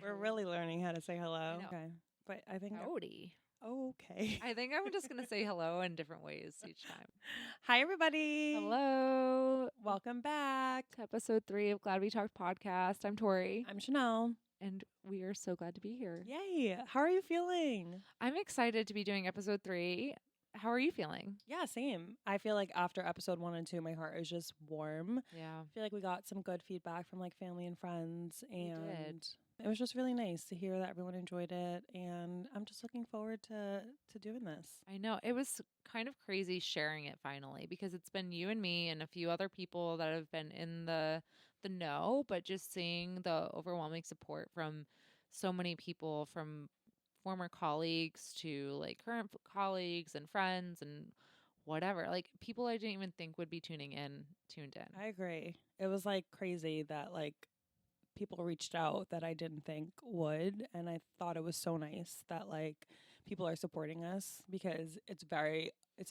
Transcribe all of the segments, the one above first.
We're really learning how to say hello. I know. Okay. But I think Howdy. okay. I think I'm just going to say hello in different ways each time. Hi everybody. Hello. Welcome back. To episode 3 of Glad We Talked podcast. I'm Tori, I'm Chanel. and we are so glad to be here. Yay. How are you feeling? I'm excited to be doing episode 3. How are you feeling? Yeah, same. I feel like after episode 1 and 2, my heart is just warm. Yeah. I feel like we got some good feedback from like family and friends, and did. it was just really nice to hear that everyone enjoyed it. And I'm just looking forward to doing this. I know. It was kind of crazy sharing it finally because it's been you and me and a few other people that have been in the know, but just seeing the overwhelming support from so many people, from former colleagues to like current colleagues and friends and whatever. Like people I didn't even think would be tuned in. I agree. It was like crazy that like people reached out that I didn't think would, and I thought it was so nice that like people are supporting us because it's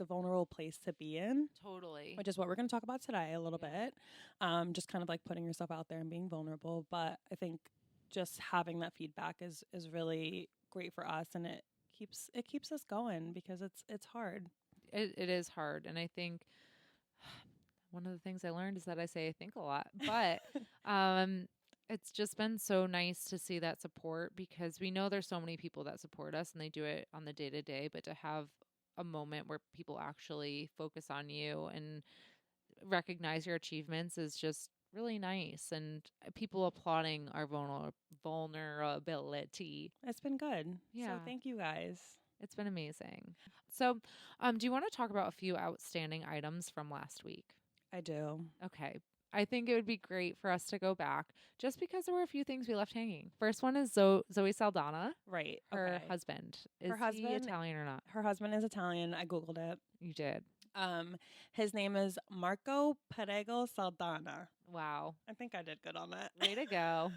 a vulnerable place to be in, Totally. which is what we're going to talk about today a little Yeah. bit. Just kind of like putting yourself out there and being vulnerable, but I think just having that feedback is really great for us, and it keeps us going because it's hard. It is hard. And I think one of the things I learned is that I say I think a lot, but it's just been so nice to see that support because we know there's so many people that support us and they do it on the day to day, but to have a moment where people actually focus on you and recognize your achievements is just really nice. And people applauding our vulnerability. It's been good. Yeah. So thank you guys. It's been amazing. So, do you want to talk about a few outstanding items from last week? I do. Okay. I think it would be great for us to go back just because there were a few things we left hanging. First one is Zoe Saldana, Right. her Okay. husband. Is Her husband- he Italian or not? Her husband is Italian. I Googled it. You did. His name is Marco Perego Saldana. Wow. I think I did good on that. Way to go.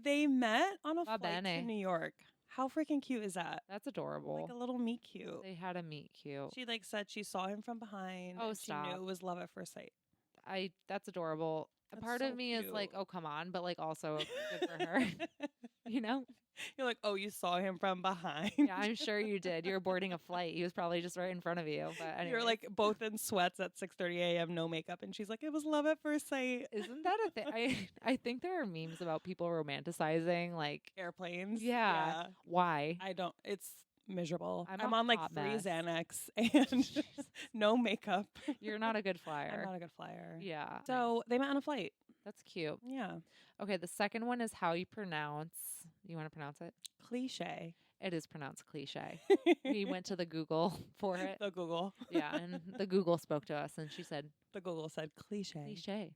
They met on a Va flight to bene. New York. How freaking cute is that? That's adorable. Like a little meet cute. They had a meet cute. She like said she saw him from behind. Oh, and stop. She knew it was love at first sight. That's adorable. A That's part so of me is like, cute. oh, come on, but like also good for her. You know? You're like, oh, you saw him from behind. Yeah, I'm sure you did. You were boarding a flight. He was probably just right in front of you. But anyway, You're like both in sweats at 6:30 a.m. no makeup, and she's like, it was love at first sight. isn't that a thing? I think there are memes about people romanticizing like Airplanes. yeah. Why? I don't. It's miserable. I'm I'm a on like hot 3 mess. Xanax and no makeup. You're not a good I'm flyer. not a good flyer. Yeah. So they met on a flight. That's cute. Yeah. Okay, the second one is how you pronounce. You want to pronounce it? Cliche. It is pronounced cliche. We went to the Google for it. The Google. Yeah, and the Google spoke to us and she said The Google said cliche. cliche.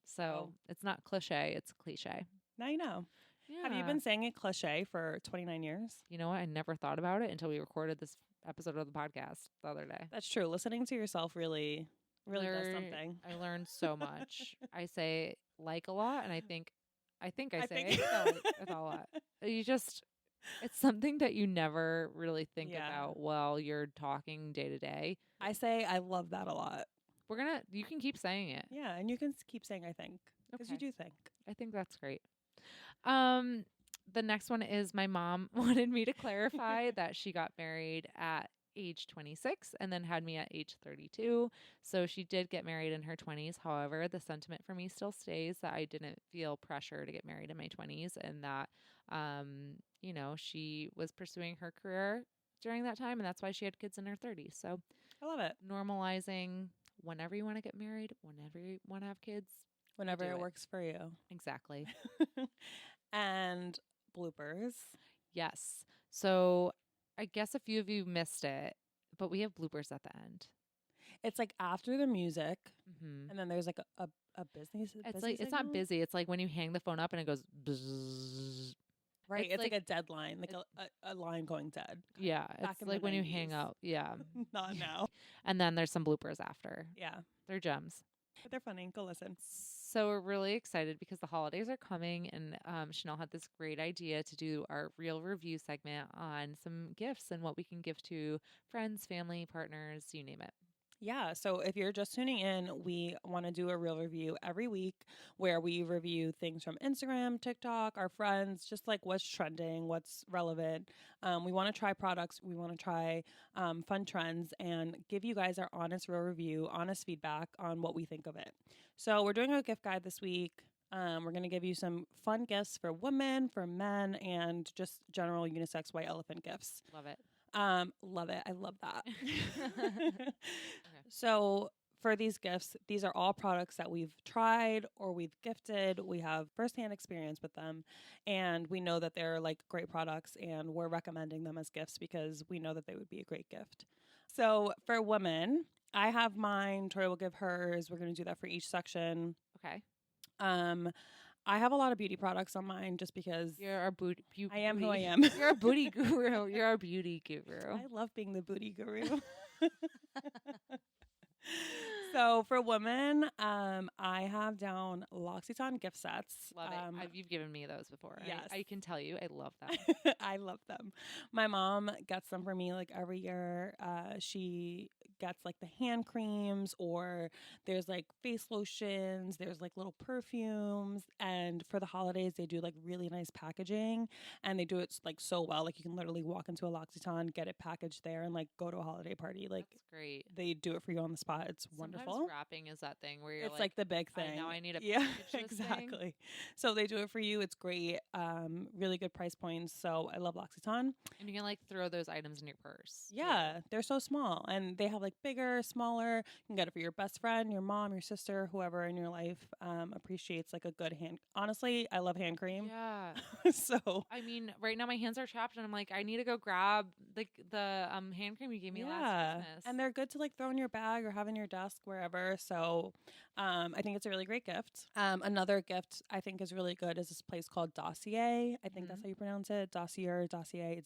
So Oh. it's not cliche, it's cliche. Now you know. Yeah. Have you been saying it cliche for 29 years? You know what? I never thought about it until we recorded this episode of the podcast the other day. That's true. Listening to yourself really does something. I learned so much. I say like a lot, and I think I say think- it's a lot. It's something that you never really think Yeah. about while you're talking day to day. I say I love that a lot. You can keep saying it. Yeah, and you can keep saying I think because you Okay. do think. I think that's great. The next one is my mom wanted me to clarify that she got married at age 26 and then had me at age 32. So she did get married in her 20s. However, the sentiment for me still stays that I didn't feel pressure to get married in my 20s and that, she was pursuing her career during that time. And that's why she had kids in her 30s. So I love it. normalizing whenever you want to get married, whenever you want to have kids. Whenever Do it it. works for you. Exactly. And bloopers. Yes. So I guess a few of you missed it, but we have bloopers at the end. It's like after the music, Mm-hmm. and then there's like a business. It's like it's not signal? busy. It's like when you hang the phone up and it goes bzzz. Right. It's It's like like- a dead line, like a line going dead. Yeah, Back it's in the like when you hang 90s. up. Yeah, Not now. and then there's some bloopers after. Yeah. They're gems. But they're funny. Go listen. So we're really excited because the holidays are coming, and Chanel had this great idea to do our real review segment on some gifts and what we can give to friends, family, partners, you name it. Yeah, so if you're just tuning in, we want to do a real review every week where we review things from Instagram, TikTok, our friends, just like what's trending, what's relevant. We want to try products, we want to try fun trends, and give you guys our honest, real review, honest feedback on what we think of it. So we're doing a gift guide this week. We're going to give you some fun gifts for women, for men, and just general unisex white elephant gifts. Love it. Love it. I love that. Okay. So for these gifts, these are all products that we've tried or we've gifted. We have firsthand experience with them, and we know that they're like great products, and we're recommending them as gifts because we know that they would be a great gift. So for women, I have mine. Tori will give hers. We're going to do that for each section. Okay. Um, I have a lot of beauty products on mine just because You're our booty. I am who I am. You're a booty guru. You're our beauty guru. I love being the booty guru. So for women, I have down L'Occitane gift sets. Love it. You've given me those before. Yes. I can tell you, I love them. I love them. My mom gets them for me like every year. She gets like the hand creams, or there's like face lotions, there's like little perfumes, and for the holidays they do like really nice packaging, and they do it like so well. Like you can literally walk into a L'Occitane, get it packaged there, and like go to a holiday party. Like That's great. they do it for you on the spot. It's wonderful. Sometimes wrapping is that thing where you're It's like the big thing. I know I need a yeah, package this thing. exactly. So they do it for you. It's great. Really good price points. So I love L'Occitane. And you can like throw those items in your purse. too. Yeah, they're so small, and they have like bigger, smaller. You can get it for your best friend, your mom, your sister, whoever in your life appreciates like a good hand. Honestly, I love hand cream. Yeah. So I mean, right now my hands are chapped, and I'm like, I need to go grab the hand cream you gave me last Christmas. and they're good to like throw in your bag or have in your desk wherever. So I think it's a really great gift. Another gift I think is really good is this place called Dossier. I think that's how you pronounce it. Dossier. It's Dossier.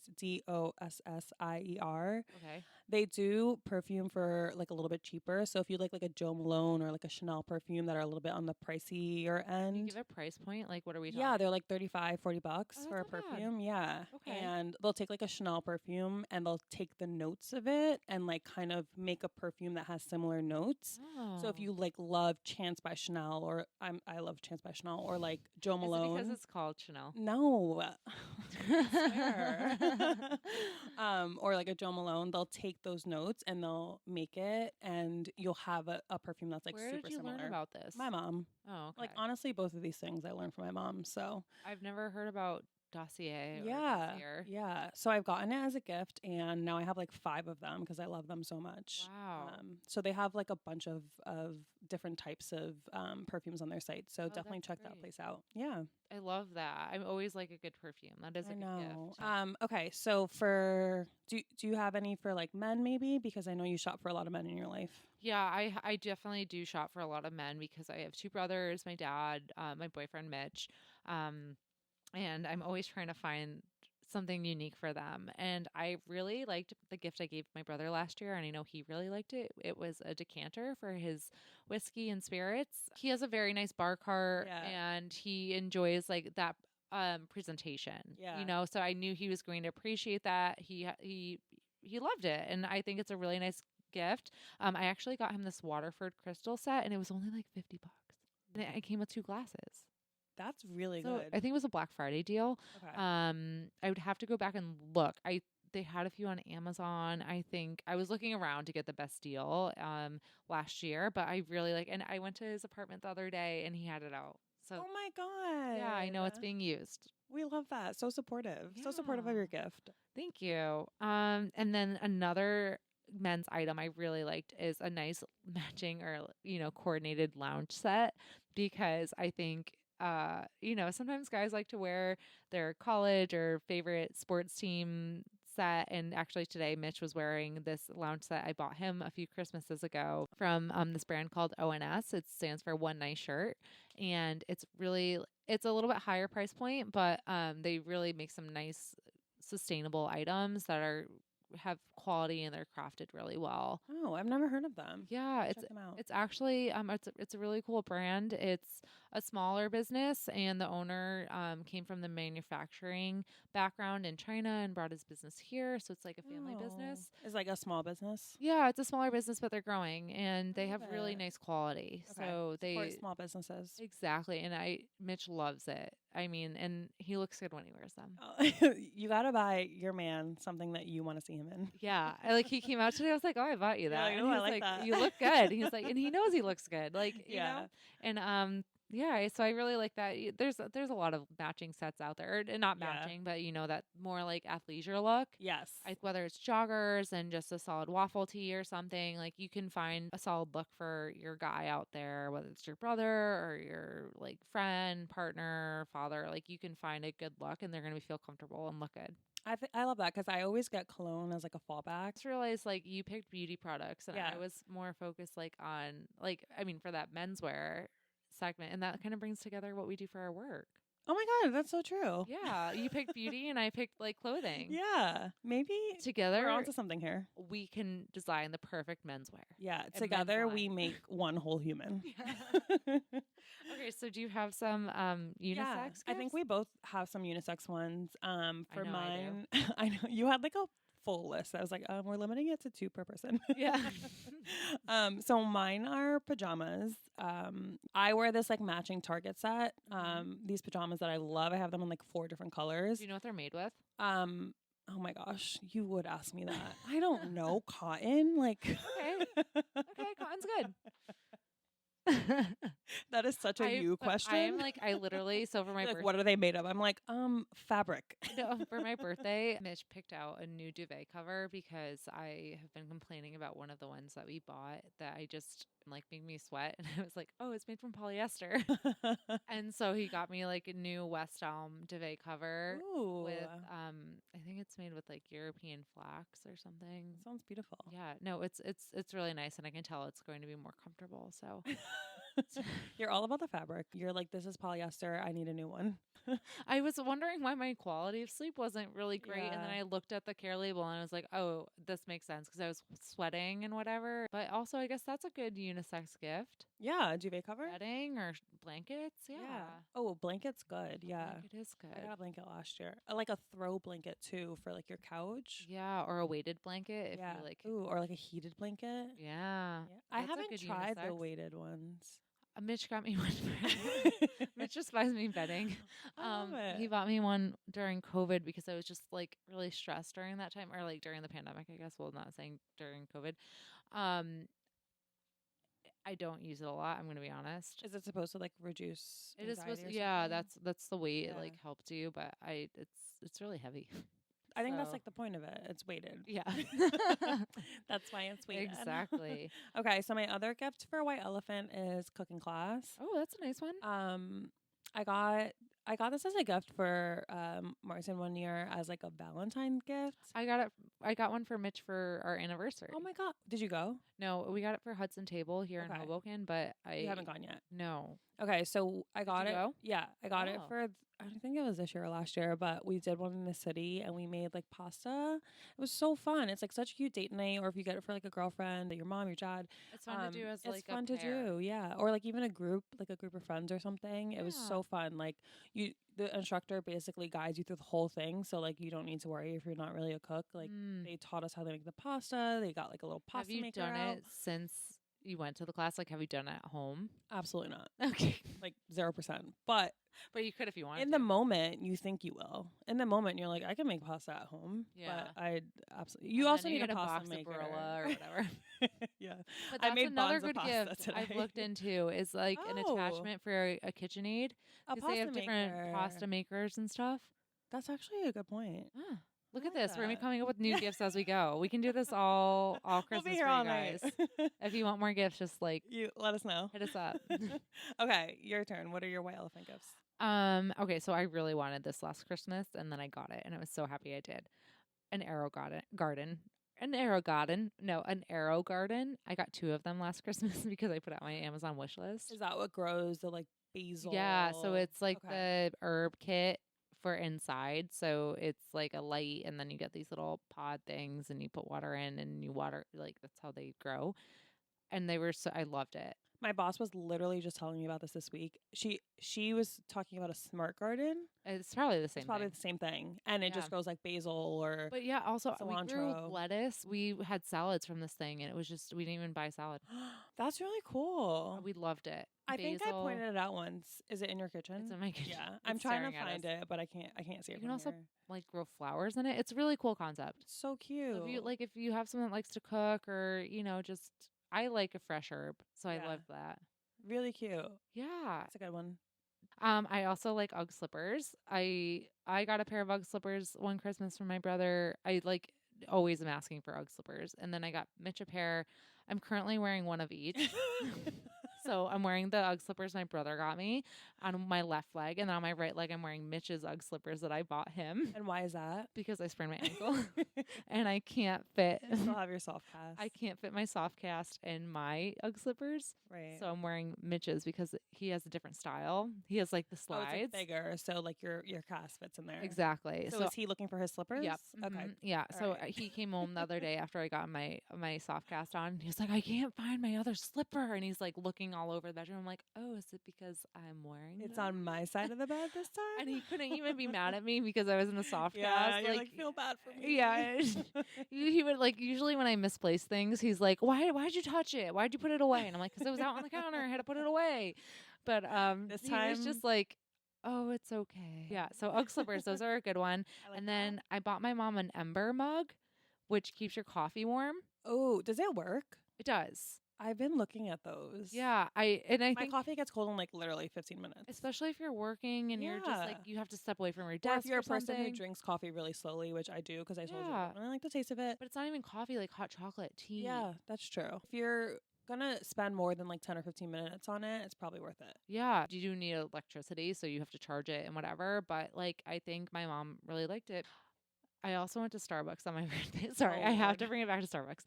Okay. They do perfume for like a little bit cheaper. So if you like a Jo Malone or like a Chanel perfume that are a little bit on the pricier Can you end. give a price point? Like, what are we talking? Yeah, they're like $35, $40 Oh, for a that's not bad. perfume. Yeah. Okay. And they'll take like a Chanel perfume and they'll take the notes of it and like kind of make a perfume that has similar notes. So if Oh. you like love Chance by Chanel, or I love Chance by Chanel, or like Jo Is it Malone. because it's called Chanel? No. I swear. Or like a Jo Malone, they'll take those notes and they'll make it, and you'll have a perfume that's like Where super did you similar. learn about this? My mom. Oh, okay. Like honestly, both of these things I learned from my mom. So I've never heard about Dossier. Or yeah, Dossier. yeah. So I've gotten it as a gift, and now I have like 5 of them because I love them so much. Wow. So they have like a bunch of different types of perfumes on their site. So definitely that's check that great. place out. Yeah, I love that. I'm always like a good perfume. That is a I good know. gift. Okay, so for do you have any for like men maybe, because I know you shop for a lot of men in your life. Yeah, I definitely do shop for a lot of men because I have 2 brothers, my dad, my boyfriend Mitch, and I'm always trying to find something unique for them. And I really liked the gift I gave my brother last year, and I know he really liked it. It was a decanter for his whiskey and spirits. He has a very nice bar cart, Yeah. and he enjoys like that presentation. Yeah. You know, so I knew he was going to appreciate that. He loved it, and I think it's a really nice gift. I actually got him this Waterford crystal set, and it was only like $50, and it came with 2 glasses. That's really So good. I think it was a Black Friday deal. Okay. I would have to go back and look. They had a few on Amazon. I think I was looking around to get the best deal last year, but I really like. And I went to his apartment the other day, and he had it out. So Oh my god. yeah, I know it's being used. We love that. So supportive. So supportive of Yeah. your gift. Thank you. And then another men's item I really liked is a nice matching or coordinated lounge set, because I think sometimes guys like to wear their college or favorite sports team set. And actually today Mitch was wearing this lounge set I bought him a few Christmases ago from this brand called ONS. It stands for One Nice Shirt, and it's a little bit higher price point, but they really make some nice sustainable items that have quality, and they're crafted really well. Oh, I've never heard of them. Yeah, Check them out. it's actually it's a really cool brand. It's a smaller business, and the owner came from the manufacturing background in China and brought his business here. So it's like a family business. It's like a small business. Yeah, it's a smaller business, but they're growing and they have Love really it. nice quality. Okay. So Support they small businesses. exactly, and Mitch loves it. I mean, and he looks good when he wears them. Oh, you gotta buy your man something that you want to see him in. Yeah, he came out today. I was like, "Oh, I bought you You're that," like, and "Ooh, he I was like like, that." "You look good." He's like, and he knows he looks good, like Yeah. and yeah. So I really like that. There's a lot of matching sets out there, and not Yeah. matching, but that more like athleisure look. Yes. Whether it's joggers and just a solid waffle tee or something, like you can find a solid look for your guy out there, whether it's your brother or your like friend, partner, father. Like you can find a good look, and they're gonna feel comfortable and look good. I love that because I always get cologne as like a fallback. I just realized like you picked beauty products, and Yeah. I was more focused like on like for that menswear segment, and that kind of brings together what we do for our work. Oh my God, that's so true. Yeah, you picked beauty, and I picked like clothing. Yeah. Maybe Together, we're onto something here. we can design the perfect menswear. Yeah. And Together men's we line. make one whole human. Okay, so do you have some unisex Yeah, gifts? I think we both have some unisex ones. For know I do. mine, I know you had like a full list. I was like, we're limiting it to 2 per person. Yeah. So mine are pajamas. I wear this like matching Target set. These pajamas that I love. I have them in like 4 different colors. Do you know what they're made with? Oh my gosh, you would ask me that. I don't know. Cotton, like. Okay, cotton's good. That is such a you question. I literally, so for my Like, birthday, what are they made of? I'm like, fabric. no, for my birthday, Mitch picked out a new duvet cover because I have been complaining about one of the ones that we bought that I just like made me sweat, and I was like, oh, it's made from polyester. And so he got me like a new West Elm duvet cover Ooh, with I think it's made with like European flax or something. sounds beautiful. Yeah, no, it's really nice, and I can tell it's going to be more comfortable. So You're all about the fabric. You're like, this is polyester. I need a new one. I was wondering why my quality of sleep wasn't really great, and then Yeah. I looked at the care label and I was like, oh, this makes sense because I was sweating and whatever. But also, I guess that's a good unisex gift. Yeah, duvet cover. Bedding or blankets. Yeah. Oh, blanket's good. Yeah. Blanket is good. I got a blanket last year. I like a throw blanket too for like your couch. Yeah, or a weighted blanket if yeah. you like. Ooh, or like a heated blanket. Yeah. I That's a haven't good tried the unisex. weighted ones. Mitch got me one. Mitch just buys me bedding. I love it. He bought me one during COVID because I was just like really stressed during that time, or like during the pandemic, I guess. Well, not saying during COVID. I don't use it a lot. I'm going to be honest. Is it supposed to like reduce? It is supposed to. anxiety or Yeah, something? that's the weight. It Yeah. like helped you, but it's really heavy. I think that's So- like the point of it. It's weighted. Yeah. That's why it's weighted. Exactly. Okay, so my other gift for White Elephant is cooking class. Oh, that's a nice one. I got this as a gift for Martin one year as like a Valentine gift. I got one for Mitch for our anniversary. Oh my God. Did you go? No, we got it for Hudson Table here in Okay. Hoboken, but You haven't gone yet. No. Okay, so I got you it. go? Yeah, I got it Oh. for I don't think it was this year or last year, but we did one in the city and we made like pasta. It was so fun. It's like such a cute date night, or if you get it for like a girlfriend, your mom, your dad. It's fun to do as like it's fun a to pair. do, yeah, or like even a group of friends or something. It was Yeah. so fun. Like the instructor basically guides you through the whole thing, so like you don't need to worry if you're not really a cook. Like they taught us how to make the pasta. They got like a little pasta Have you maker done out. it since you went to the class? Like, have you done it at home? Absolutely not. Okay. Like 0%. But But you could if you wanted in to. the moment, you think you will. In the moment, you're like, I can make pasta at home. Yeah. But I absolutely. And You also then need a get pasta box maker. of Barilla or whatever. Yeah. But I that's made another bonza good pasta gift today. I've looked into is like an Oh. attachment for a KitchenAid. A Because they have pasta different maker. pasta makers and stuff. That's actually a good point. Ah, look I at like this. We're gonna be that. coming up with new gifts as we go. We can do this all We'll Christmas be for here you all guys. night. If you want more gifts, just like You let us know. hit us up. Okay, your turn. What are your White Elephant gifts? Okay, so I really wanted this last Christmas and then I got it and I was so happy I did. An arrow garden. An arrow garden. No, an arrow garden. I got 2 of them last Christmas because I put it on my Amazon wish list. Is that what grows the like basil? Yeah, so it's like Okay. the herb kit for inside. So it's like a light and then you get these little pod things and you put water in and you water, like that's how they grow. And they were so I loved it. My boss was literally just telling me about this week. She was talking about a smart garden. It's probably the It's same probably thing. the same thing, and it Yeah. just grows like basil or But yeah, also we grew cilantro. lettuce. We had salads from this thing, and it was just we didn't even buy salad. That's really cool. We loved it. I think I Basil. pointed it out once. Is it in your kitchen? It's in my kitchen. Yeah, It's I'm trying to staring at find us. it, but I can't see it You from can also here. like grow flowers in it. It's a really cool concept. So cute. So if you have someone that likes to cook or just I like a fresh herb, so I Yeah. love that. Really cute. Yeah. That's a good one. I also like UGG slippers. I got a pair of UGG slippers one Christmas from my brother. I like always am asking for UGG slippers, and then I got Mitch a pair. I'm currently wearing one of each. So I'm wearing the UGG slippers my brother got me on my left leg, and then on my right leg I'm wearing Mitch's UGG slippers that I bought him And why is that? because I sprained my ankle and I can't fit. You still have your soft cast. I can't fit my soft cast in my UGG slippers. Right. So I'm wearing Mitch's because he has a different style. He has like the Oh, it's slides. like bigger, so like your cast fits in there. Exactly. So is he looking for his slippers? Yep. Okay. Yeah. All So right. he came home the other day after I got my soft cast on. He was like, I can't find my other slipper, and he's like looking all over the bedroom. I'm like, oh, is it because I'm wearing? It's them? on my side of the bed this time. And he couldn't even be mad at me because I was in the soft yeah, cast. you're like feel bad for me. Yeah. He would like usually when I misplace things, he's like, why'd you touch it? Why'd you put it away? And I'm like, because it was out on the counter. I had to put it away. But This he time was just like, oh, it's okay. Yeah. So UGG slippers, those are a good one. I like And that. then I bought my mom an Ember mug, which keeps your coffee warm. Oh, does it work? It does. I've been looking at those. Yeah. I My think coffee gets cold in like literally 15 minutes. especially if you're working and you're just Yeah. like you have to step away from your Or desk if you're or a person who something. drinks coffee really slowly, which I do because I told you Yeah. I really like the taste of it. But it's not even coffee, like hot chocolate, tea. Yeah, that's true. If you're gonna spend more than like 10 or 15 minutes on it, it's probably worth it. Yeah. You do need electricity, so you have to charge it and whatever. But like I think my mom really liked it. I also went to Starbucks on my birthday. Sorry, Oh, I have Lord. to bring it back to Starbucks.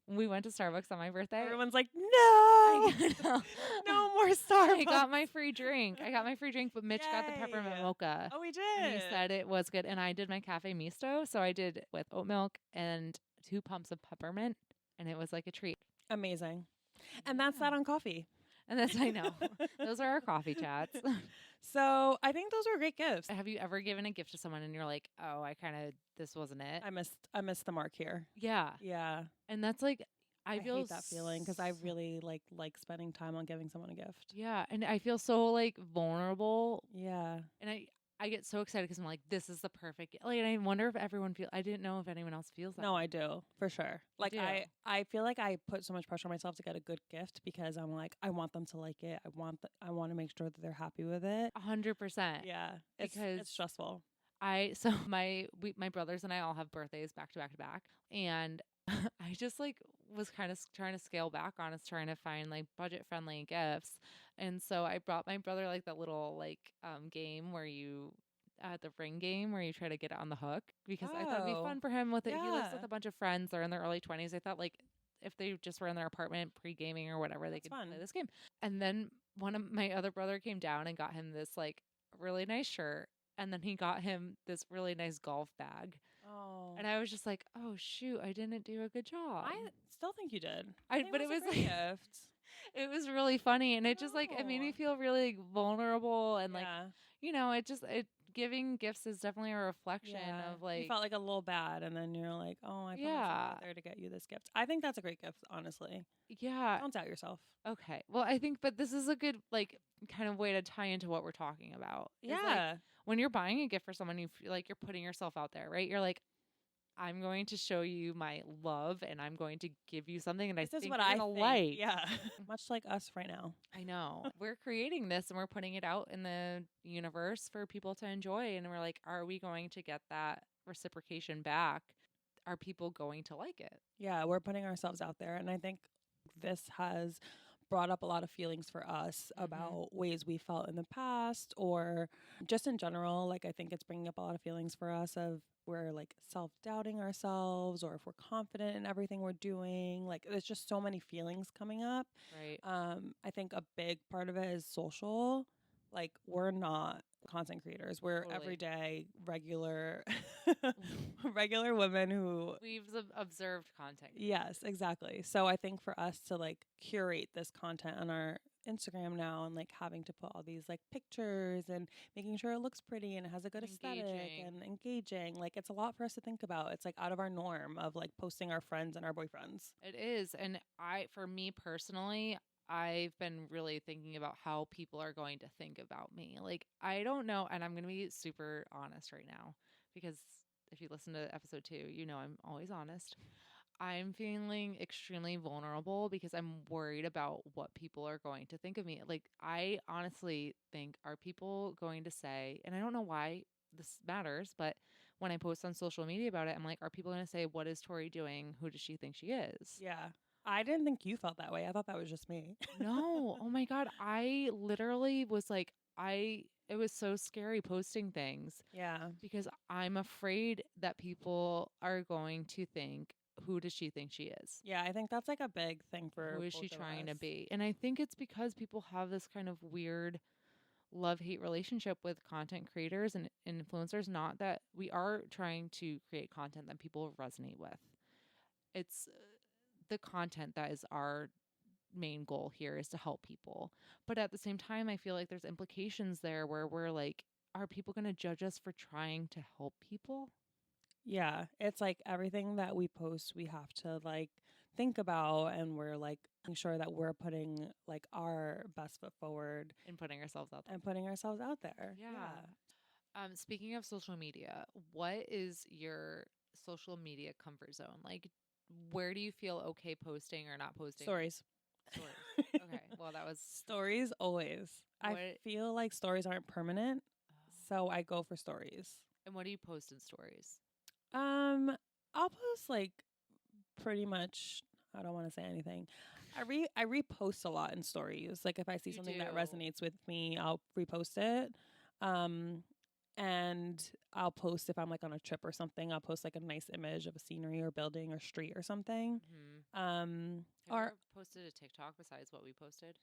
We went to Starbucks on my birthday. Everyone's like, no, I know. no more I Starbucks. got my free drink. But Mitch got the peppermint Yay. mocha. Oh, we did. And he said it was good. And I did my cafe misto. So I did with oat milk and 2 pumps of peppermint. And it was like a treat. Amazing. And that's that on coffee. And that's, I know. Those are our coffee chats. So I think those are great gifts. Have you ever given a gift to someone and you're like, oh, this wasn't it? I missed the mark here. Yeah. Yeah. And that's like, I feel hate that feeling because I s- really like spending time on giving someone a gift. Yeah. And I feel so like vulnerable. Yeah. And I get so excited because I'm like, this is the perfect. Like, and I wonder if everyone I didn't know if anyone else feels that. No, way. I do for sure. Like do. I feel like I put so much pressure on myself to get a good gift because I'm like I want them to like it. I want to make sure that they're happy with it. 100%. Yeah, Because it's stressful. So my brothers and I all have birthdays back to back to back, and I just like was kind of trying to scale back on us, trying to find like budget friendly gifts, and so I brought my brother like that little like game where you. The ring game where you try to get it on the hook because I thought it'd be Oh, fun for him with it. He lives yeah. with a bunch of friends. They're in their early 20s. I thought like if they just were in their apartment pre-gaming or whatever, they That's could fun. play this game. And then one of my other brother came down and got him this like really nice shirt. And then he got him this really nice golf bag. Oh, And I was just like, oh shoot, I didn't do a good job. I still think you did. But it was a like great gift. it was really funny and it just like it made me No. feel really like, vulnerable and like Yeah. it giving gifts is definitely a reflection Yeah. of like you felt like a little bad, and then you're like, oh, I put myself Yeah. out there to get you this gift. I think that's a great gift, honestly. yeah. Don't doubt yourself. Okay. Well, I think but this is a good like kind of way to tie into what we're talking about. is, like, Yeah. when you're buying a gift for someone, you feel like you're putting yourself out there, right? You're like, I'm going to show you my love and I'm going to give you something and I This is think what you're I gonna think. like. Yeah. Much like us right now. I know. We're creating this and we're putting it out in the universe for people to enjoy. And we're like, are we going to get that reciprocation back? Are people going to like it? Yeah, we're putting ourselves out there. And I think this has brought up a lot of feelings for us Mhm. about ways we felt in the past or just in general. Like, I think it's bringing up a lot of feelings for us of we're like self doubting ourselves or if we're confident in everything we're doing. Like, there's just so many feelings coming up. Right. I think a big part of it is social. like we're not content creators. We're Totally. everyday regular regular women who We've observed content. yes, exactly. So I think for us to like curate this content on our Instagram now and like having to put all these like pictures and making sure it looks pretty and it has a good aesthetic Engaging. and engaging, like it's a lot for us to think about. It's like out of our norm of like posting our friends and our boyfriends. It is. And for me personally, I've been really thinking about how people are going to think about me. Like, I don't know. And I'm going to be super honest right now because if you listen to episode 2, you know I'm always honest. I'm feeling extremely vulnerable because I'm worried about what people are going to think of me. Like, I honestly think, are people going to say, and I don't know why this matters, but when I post on social media about it, I'm like, are people going to say, what is Tori doing? Who does she think she is? Yeah. I didn't think you felt that way. I thought that was just me. No. Oh my God. I literally was like, it was so scary posting things Yeah. because I'm afraid that people are going to think, who does she think she is? Yeah, I think that's like a big thing for Who is she both of trying to us. be? And I think it's because people have this kind of weird love-hate relationship with content creators and influencers. Not that we are trying to create content that people resonate with. It's the content that is our main goal here, is to help people. But at the same time, I feel like there's implications there where we're like, are people going to judge us for trying to help people? Yeah, it's like everything that we post, we have to like think about, and we're like making sure that we're putting like our best foot forward And putting ourselves out there. and putting ourselves out there. Yeah. Speaking of social media, what is your social media comfort zone? Like, where do you feel okay posting or not posting? Stories. Stories. Okay. Well, that was Stories always. I What- feel like stories aren't permanent, so I go for stories. And what do you post in stories? I'll post like pretty much. I don't want to say anything. I repost a lot in stories. Like if I see You something that do. resonates with me, I'll repost it. And I'll post if I'm like on a trip or something. I'll post like a nice image of a scenery or building or street or something. Mm-hmm. Have you Or ever posted a TikTok besides what we posted?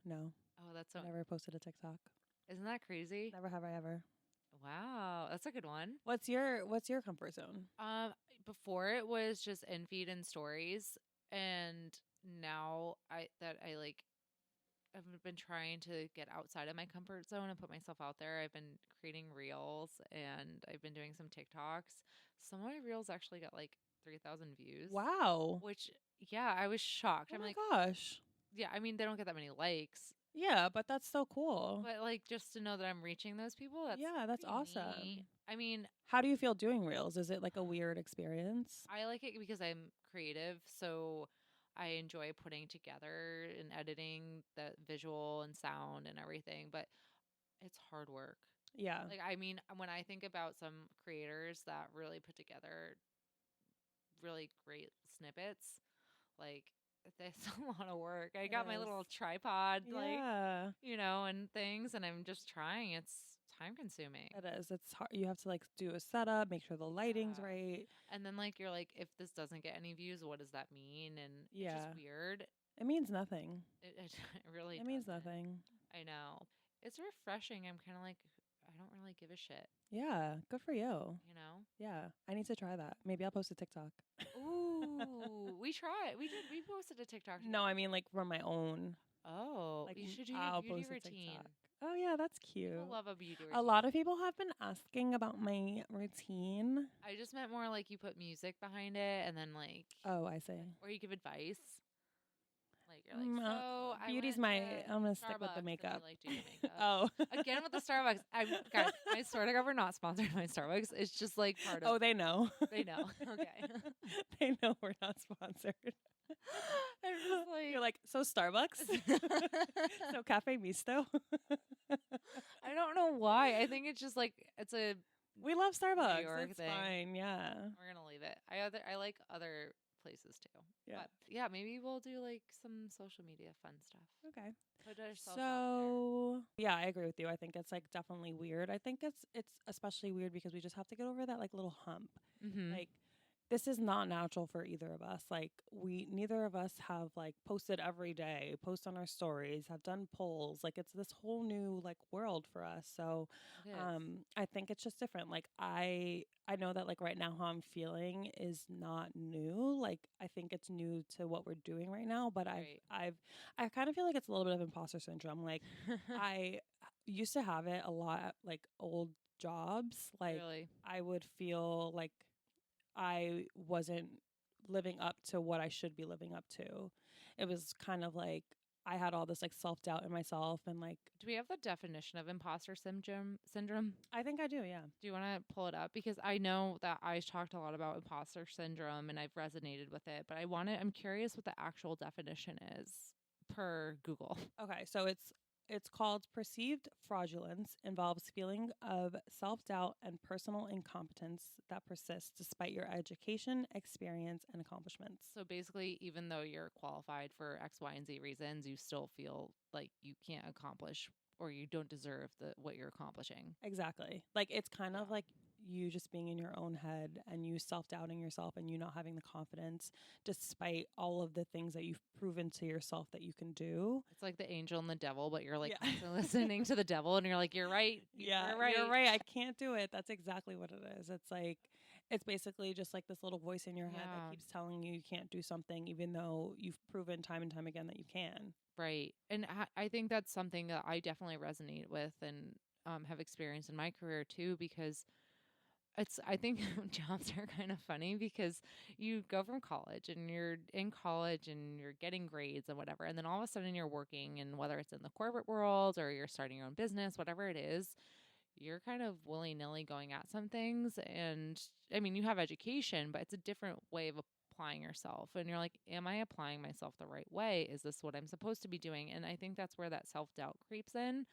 no, Oh, that's so. never posted a TikTok. Isn't that crazy? Never have I ever. Wow, that's a good one. What's your comfort zone? Before it was just in feed and stories, and now I like I've been trying to get outside of my comfort zone and put myself out there. I've been creating reels and I've been doing some TikToks. Some of my reels actually got like 3,000 views. Wow. Which, yeah, I was shocked. Oh I'm my like, gosh. yeah, I mean, they don't get that many likes, Yeah, but that's so cool. but like just to know that I'm reaching those people, that's Yeah, that's pretty awesome. neat. I mean, How do you feel doing reels? Is it like a weird experience? I like it because I'm creative, so I enjoy putting together and editing the visual and sound and everything, but it's hard work. Yeah. Like, I mean, when I think about some creators that really put together really great snippets, like, it's a lot of work. I It got my is. little tripod, like, Yeah. and things, and I'm just trying. It's time consuming. It is. It's hard. You have to like do a setup, make sure the lighting's Yeah. right. And then, like, you're like, if this doesn't get any views, what does that mean? And it's Yeah. just weird. It means nothing. It really It means doesn't. nothing. I know. It's refreshing. I'm kind of like, I don't really give a shit, Yeah. Good for you. you know? Yeah. I need to try that. Maybe I'll post a TikTok. Ooh, we tried. We posted a TikTok. No, I mean like from my own. Oh, Like you should do your I'll beauty post a routine. TikTok. Oh yeah, that's cute. People love a beauty routine. A lot of people have been asking about my routine. I just meant more like you put music behind it and then like, Oh, I see. or you give advice. Like you're like, so I beauty's went my. to I'm gonna stick with Starbucks the and makeup. you, like, do your makeup. Oh. Again with the Starbucks. Guys, I swear to God, we're not sponsored by Starbucks. It's just like part of. Oh, they know. They know. Okay. They know we're not sponsored. I'm just like, You're like, so Starbucks? So Cafe Misto? I don't know why. I think it's just like it's a. We love Starbucks. York It's thing. fine. Yeah. We're gonna leave it. I like other places too. Yeah. But yeah, maybe we'll do like some social media fun stuff. Okay. Put ourselves out So yeah, I agree with you. I think it's like definitely weird. I think it's especially weird because we just have to get over that like little hump. there. Mm-hmm. Like this is not natural for either of us. Like neither of us have like posted every day, post on our stories, have done polls. Like it's this whole new like world for us. So It is. I think it's just different. Like I know that like right now how I'm feeling is not new. Like I think it's new to what we're doing right now, but Right. I kind of feel like it's a little bit of imposter syndrome. Like I used to have it a lot at like old jobs. Like Really? I would feel like I wasn't living up to what I should be living up to. It was kind of like I had all this like self doubt in myself and like Do we have the definition of imposter syndrome? I think I do, yeah. Do you want to pull it up? Because I know that I talked a lot about imposter syndrome and I've resonated with it, but I'm curious what the actual definition is per Google. Okay, so it's called perceived fraudulence, involves feeling of self-doubt and personal incompetence that persists despite your education, experience, and accomplishments. So basically, even though you're qualified for X, Y, and Z reasons, you still feel like you can't accomplish or you don't deserve what you're accomplishing. Exactly. Like it's kind of Yeah. like you just being in your own head and you self-doubting yourself and you not having the confidence despite all of the things that you've proven to yourself that you can do. It's like the angel and the devil, but you're like Yeah. constantly listening to the devil and you're like, you're right. Yeah, You're right. you're right. I can't do it. That's exactly what it is. It's like it's basically just like this little voice in your head Yeah. that keeps telling you you can't do something even though you've proven time and time again that you can. Right. And I think that's something that I definitely resonate with and have experienced in my career too, because I think jobs are kind of funny because you go from college and you're in college and you're getting grades and whatever. And then all of a sudden you're working, and whether it's in the corporate world or you're starting your own business, whatever it is, you're kind of willy nilly going at some things. And I mean, you have education, but it's a different way of applying yourself. And you're like, am I applying myself the right way? Is this what I'm supposed to be doing? And I think that's where that self doubt creeps in,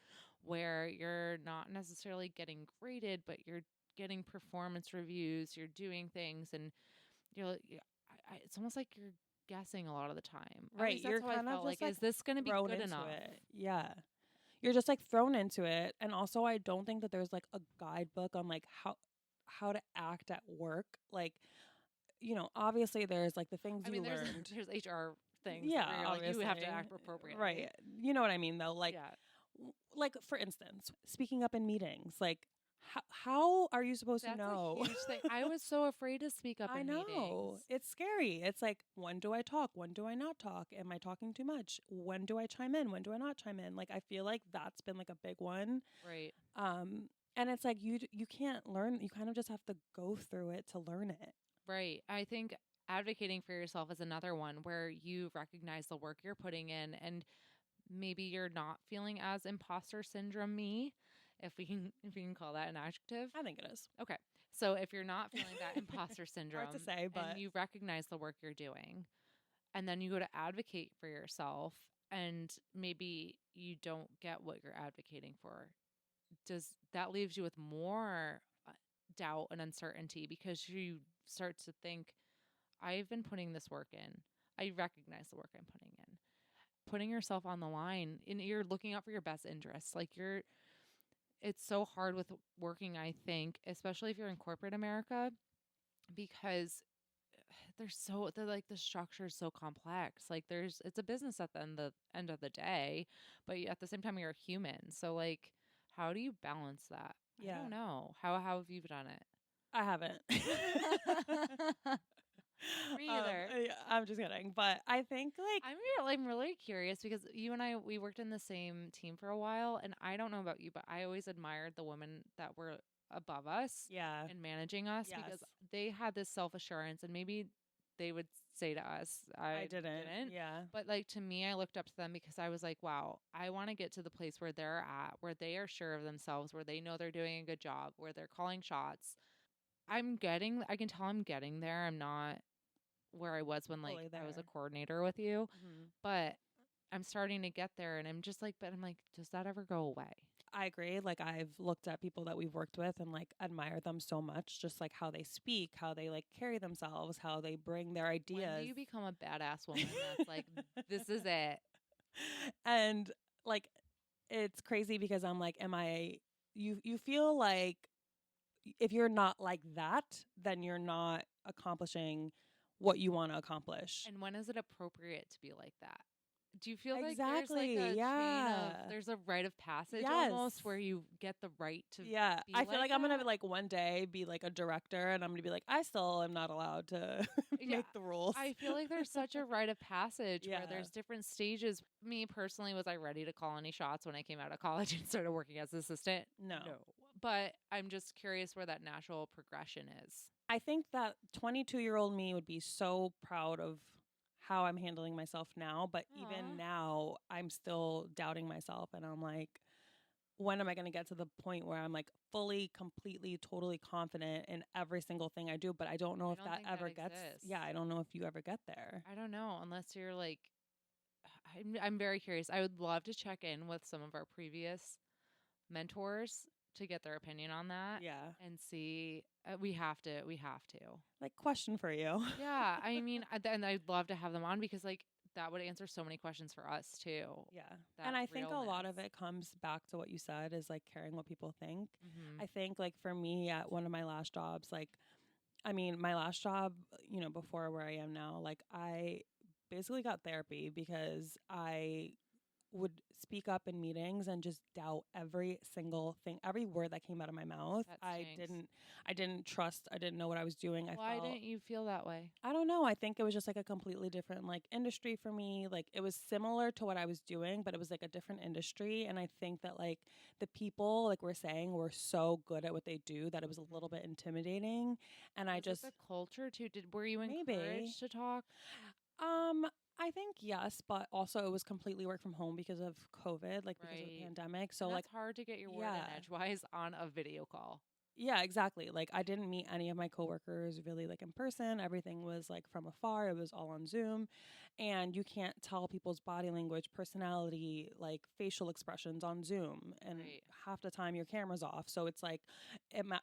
where you're not necessarily getting graded, but you're getting performance reviews, you're doing things, and you're like, it's almost like you're guessing a lot of the time. At Right. least You're that's how I kind of felt. just Like, is this going to be thrown good into enough? it. Yeah. You're just like thrown into it. And also I don't think that there's like a guidebook on like how to act at work. Like, you know, obviously there's like the things I mean, you there's learned. there's HR things Yeah, where you're like, you have to act appropriately. Right. You know what I mean though? Like Yeah. like for instance, speaking up in meetings, like how are you supposed to That's know? a huge thing. I was so afraid to speak up I in know. meetings. It's scary. It's like, when do I talk? When do I not talk? Am I talking too much? When do I chime in? When do I not chime in? Like I feel like that's been like a big one. Right. And it's like you can't learn. You kind of just have to go through it to learn it. Right. I think advocating for yourself is another one where you recognize the work you're putting in, and maybe you're not feeling as imposter syndrome me, if we can call that an adjective. I think it is Okay. So if you're not feeling that imposter syndrome hard to say, but and you recognize the work you're doing, and then you go to advocate for yourself and maybe you don't get what you're advocating for, does that leaves you with more doubt and uncertainty, because you start to think, I've been putting this work in. I recognize the work I'm putting in. Putting yourself on the line, and you're looking out for your best interests. Like it's so hard with working, I think, especially if you're in corporate America, because they're like the structure is so complex. Like it's a business at the end of the day, but at the same time you're a human. So like, how do you balance that? I yeah, don't know. How have you done it? I haven't. Me either. I'm just kidding, but I think like I'm really curious because you and we worked in the same team for a while, and I don't know about you, but I always admired the women that were above us yeah, and managing us, because yes. they had this self-assurance, and maybe they would say to us, I didn't. Yeah. but like to me, I looked up to them because I was like, wow, I want to get to the place where they're at, where they are sure of themselves, where they know they're doing a good job, where they're calling shots. I can tell I'm getting there. I'm not where I was when like Fully I was a there. coordinator with you, Mhm. but I'm starting to get there, and I'm just like, but I'm like, does that ever go away? I agree. Like I've looked at people that we've worked with and like admire them so much, just like how they speak, how they like carry themselves, how they bring their When do ideas. you become a badass woman that's like, this is it? And like it's crazy because I'm like, am I you feel like if you're not like that, then you're not accomplishing what you want to accomplish. And when is it appropriate to be like that? Do you feel like there's like Exactly. a chain of Yeah. there's a rite of passage almost Yes. where you get the right to Yeah. be I feel like I'm going that? to like one day be like a director and I'm going to be like, I still am not allowed to Yeah. make the rules. I feel like there's such a rite of passage where Yeah. there's different stages. Me personally, was I ready to call any shots when I came out of college and started working as an assistant? No. But I'm just curious where that natural progression is. I think that 22-year-old me would be so proud of how I'm handling myself now. But Aw. even now, I'm still doubting myself. And I'm like, when am I going to get to the point where I'm like fully, completely, totally confident in every single thing I do? But I don't know if don't that think that ever gets, exists. yeah, I don't know if you ever get there. I don't know, unless you're like, I'm very curious. I would love to check in with some of our previous mentors to get their opinion on that Yeah. and see. We have to. Like, question for you. Yeah, I mean, and I'd love to have them on because like that would answer so many questions for us too. Yeah. That And I think a lot of realness. it comes back to what you said is like caring what people think. Mhm. I think like for me at one of my last jobs, like, I mean, my last job, before where I am now, like I basically got therapy because I would speak up in meetings and just doubt every single thing, every word that came out of my mouth. That I stinks. didn't trust, I didn't know what I was doing. Why didn't you feel that way? I don't know. I think it was just like a completely different like industry for me. Like it was similar to what I was doing, but it was like a different industry. And I think that like the people, like we're saying, were so good at what they do that it was a little bit intimidating. And I Was it just the culture too? Were you maybe encouraged to talk? I think yes, but also it was completely work from home because of COVID, like because of the Right. pandemic. So And like that's hard to get your word yeah. in edgewise on a video call. Yeah, exactly. Like I didn't meet any of my coworkers really like in person. Everything was like from afar. It was all on Zoom. And you can't tell people's body language, personality, like facial expressions on Zoom. And Right. half the time your camera's off. So it's like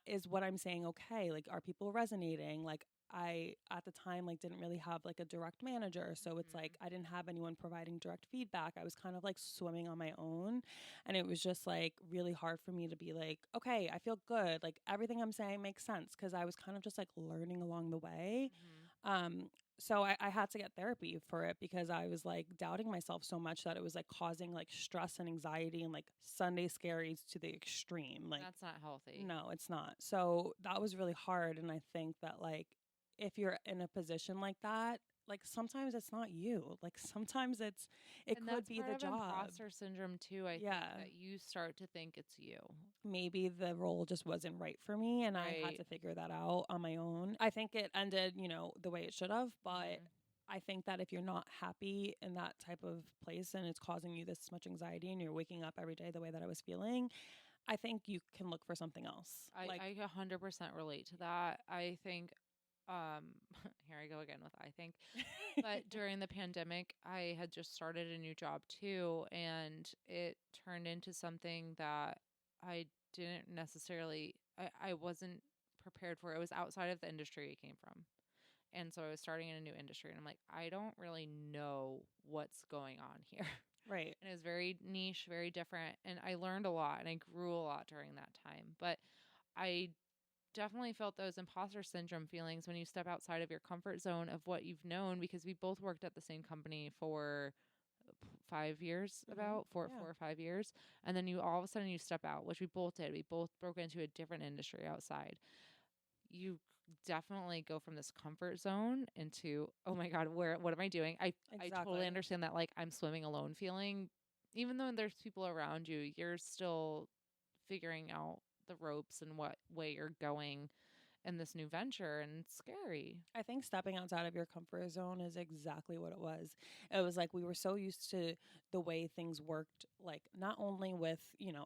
is what I'm saying okay? Like are people resonating? Like I at the time like didn't really have like a direct manager, so it's like I didn't have anyone providing direct feedback. I was kind of like swimming on my own, and it was just like really hard for me to be like, okay, I feel good. Like everything I'm saying makes sense because I was kind of just like learning along the way. So I had to get therapy for it because I was like doubting myself so much that it was like causing like stress and anxiety and like Sunday scaries to the extreme. Like, That's not healthy. no, it's not. So that was really hard. And I think that like if you're in a position like that, like sometimes it's not you. Like sometimes it And could that's be part the of job. imposter syndrome too. I think Yeah. that you start to think it's you. Maybe the role just wasn't right for me and I had Right. to figure that out on my own. I think it ended, the way it should have, but Mhm. I think that if you're not happy in that type of place and it's causing you this much anxiety and you're waking up every day the way that I was feeling, I think you can look for something else. I 100% relate to that. I think here I go again with I think. But during the pandemic, I had just started a new job too, and it turned into something that I didn't necessarily I wasn't prepared for. It was outside of the industry it came from. And so I was starting in a new industry and I'm like, I don't really know what's going on here. Right. And it was very niche, very different. And I learned a lot and I grew a lot during that time. But I definitely felt those imposter syndrome feelings when you step outside of your comfort zone of what you've known because we both worked at the same company for 5 years, about Yeah. 4 or 5 years. And then you all of a sudden you step out, which we both did. We both broke into a different industry outside. You definitely go from this comfort zone into, oh my God, what am I doing? I totally Exactly. understand that like I'm swimming alone feeling. Even though there's people around you, you're still figuring out the ropes and what way you're going in this new venture, and it's scary. I think stepping outside of your comfort zone is exactly what it was. It was like we were so used to the way things worked, like not only with,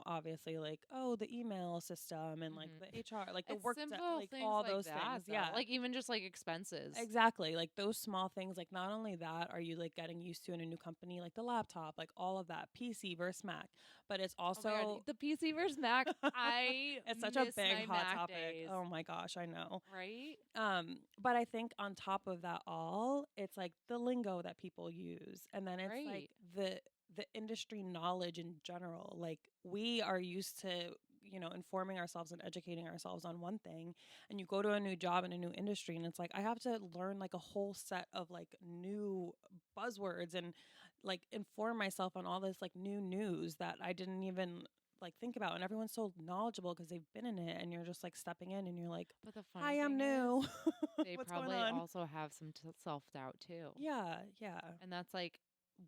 obviously like, oh, the email system and like the HR, like the It's work, simple like things all like those that, things. though. Yeah. Like even just like expenses. Exactly. Like those small things, like not only that are you like getting used to in a new company, like the laptop, like all of that, PC versus Mac, but it's Oh my God, also the PC versus Mac. I it's such a miss big my hot Mac topic. days. Oh my gosh, I know. Right? But I think on top of that all, it's like the lingo that people use. And then it's like Right. the industry knowledge in general. Like we are used to, informing ourselves and educating ourselves on one thing, and you go to a new job in a new industry, and it's like I have to learn like a whole set of like new buzzwords and like inform myself on all this like new news that I didn't even like think about, and everyone's so knowledgeable because they've been in it, and you're just like stepping in and you're like, But the hi, funny I'm thing is, new. they What's going probably on? also have some self-doubt too. Yeah, yeah. And that's like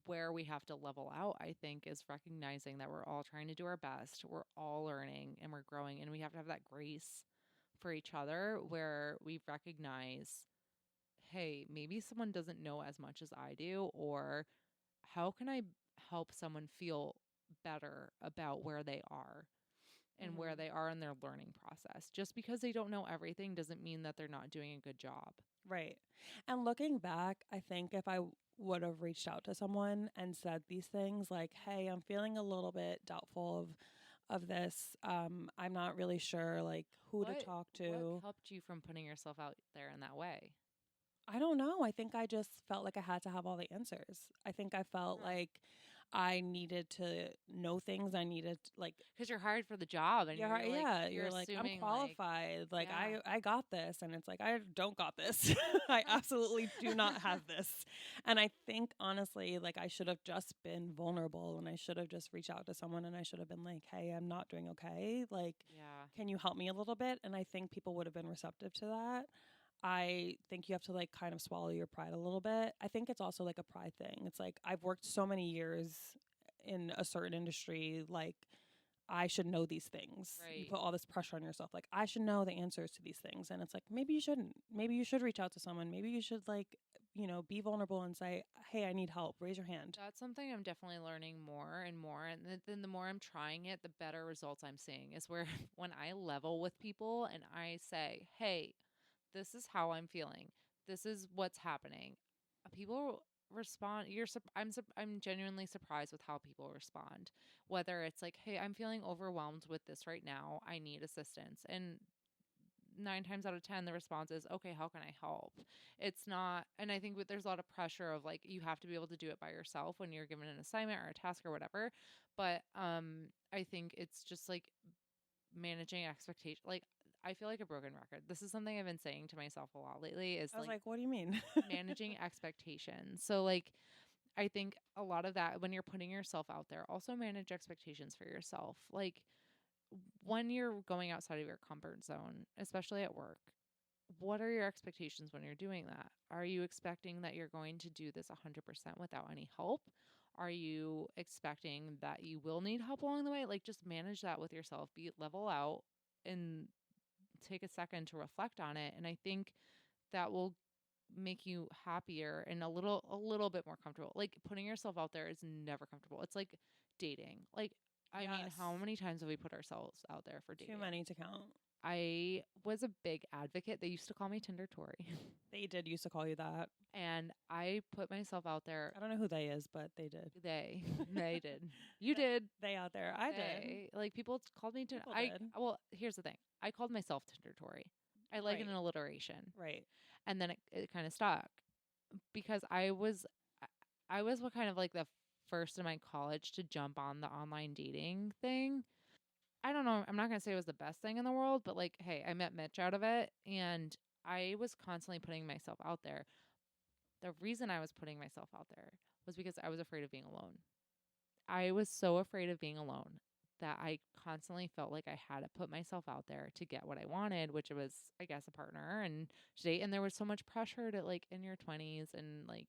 where we have to level out, I think, is recognizing that we're all trying to do our best. We're all learning and we're growing, and we have to have that grace for each other where we recognize, hey, maybe someone doesn't know as much as I do, or how can I help someone feel better about where they are and where Hmm. they are in their learning process. Just because they don't know everything doesn't mean that they're not doing a good job. Right. And looking back, I think if I would have reached out to someone and said these things like, "Hey, I'm feeling a little bit doubtful of this. I'm not really sure like who to talk What to." helped you from putting yourself out there in that way? I don't know. I think I just felt like I had to have all the answers. I think I felt Huh. like I needed to know things. I needed like, Because you're hired for the job and yeah, yeah, you're you're like, I'm assuming like, qualified. Like yeah. I got this, and it's like I don't got this. I absolutely do not have this. And I think honestly, like I should have just been vulnerable, and I should have just reached out to someone, and I should have been like, "Hey, I'm not doing okay. Like, Yeah. can you help me a little bit?" And I think people would have been receptive to that. I think you have to like kind of swallow your pride a little bit. I think it's also like a pride thing. It's like I've worked so many years in a certain industry, like I should know these things. You Right. put all this pressure on yourself. Like I should know the answers to these things. And it's like maybe you shouldn't. Maybe you should reach out to someone. Maybe you should like, be vulnerable and say, "Hey, I need help." Raise your hand. That's something I'm definitely learning more and more. And then the more I'm trying it, the better results I'm seeing is where when I level with people and I say, hey, this is how I'm feeling, this is what's happening. People respond. I'm genuinely surprised with how people respond. Whether it's like, hey, I'm feeling overwhelmed with this right now, I need assistance. And 9 times out of 10 the response is, okay, how can I help? It's not, and I think there's a lot of pressure of like you have to be able to do it by yourself when you're given an assignment or a task or whatever. But I think it's just like managing expectation. Like, I feel like a broken record. This is something I've been saying to myself a lot lately, is I was like like, "What do you mean?" managing expectations. So like I think a lot of that, when you're putting yourself out there, also manage expectations for yourself. Like when you're going outside of your comfort zone, especially at work, what are your expectations when you're doing that? Are you expecting that you're going to do this 100% without any help? Are you expecting that you will need help along the way? Like, just manage that with yourself, be level out and take a second to reflect on it. And I think that will make you happier and a little bit more comfortable. Like, putting yourself out there is never comfortable. It's like dating. Like, I mean, Yes. how many times have we put ourselves out there for Too dating? many to count. I was a big advocate. They used to call me Tinder Tory. They did used to call you that. And I put myself out there. I don't know who they is, but they did. They did. You Th- did. They out there. I did. They, like, people called me Tinder. People did. Well, here's the thing. I called myself Tinder Tory. I like an Right. alliteration. Right. And then it kind of stuck because I was what kind of like the first in my college to jump on the online dating thing. I don't know. I'm not going to say it was the best thing in the world, but like, hey, I met Mitch out of it and I was constantly putting myself out there. The reason I was putting myself out there was because I was afraid of being alone. I was so afraid of being alone that I constantly felt like I had to put myself out there to get what I wanted, which was, I guess, a partner and to date. And there was so much pressure to like in your 20s and like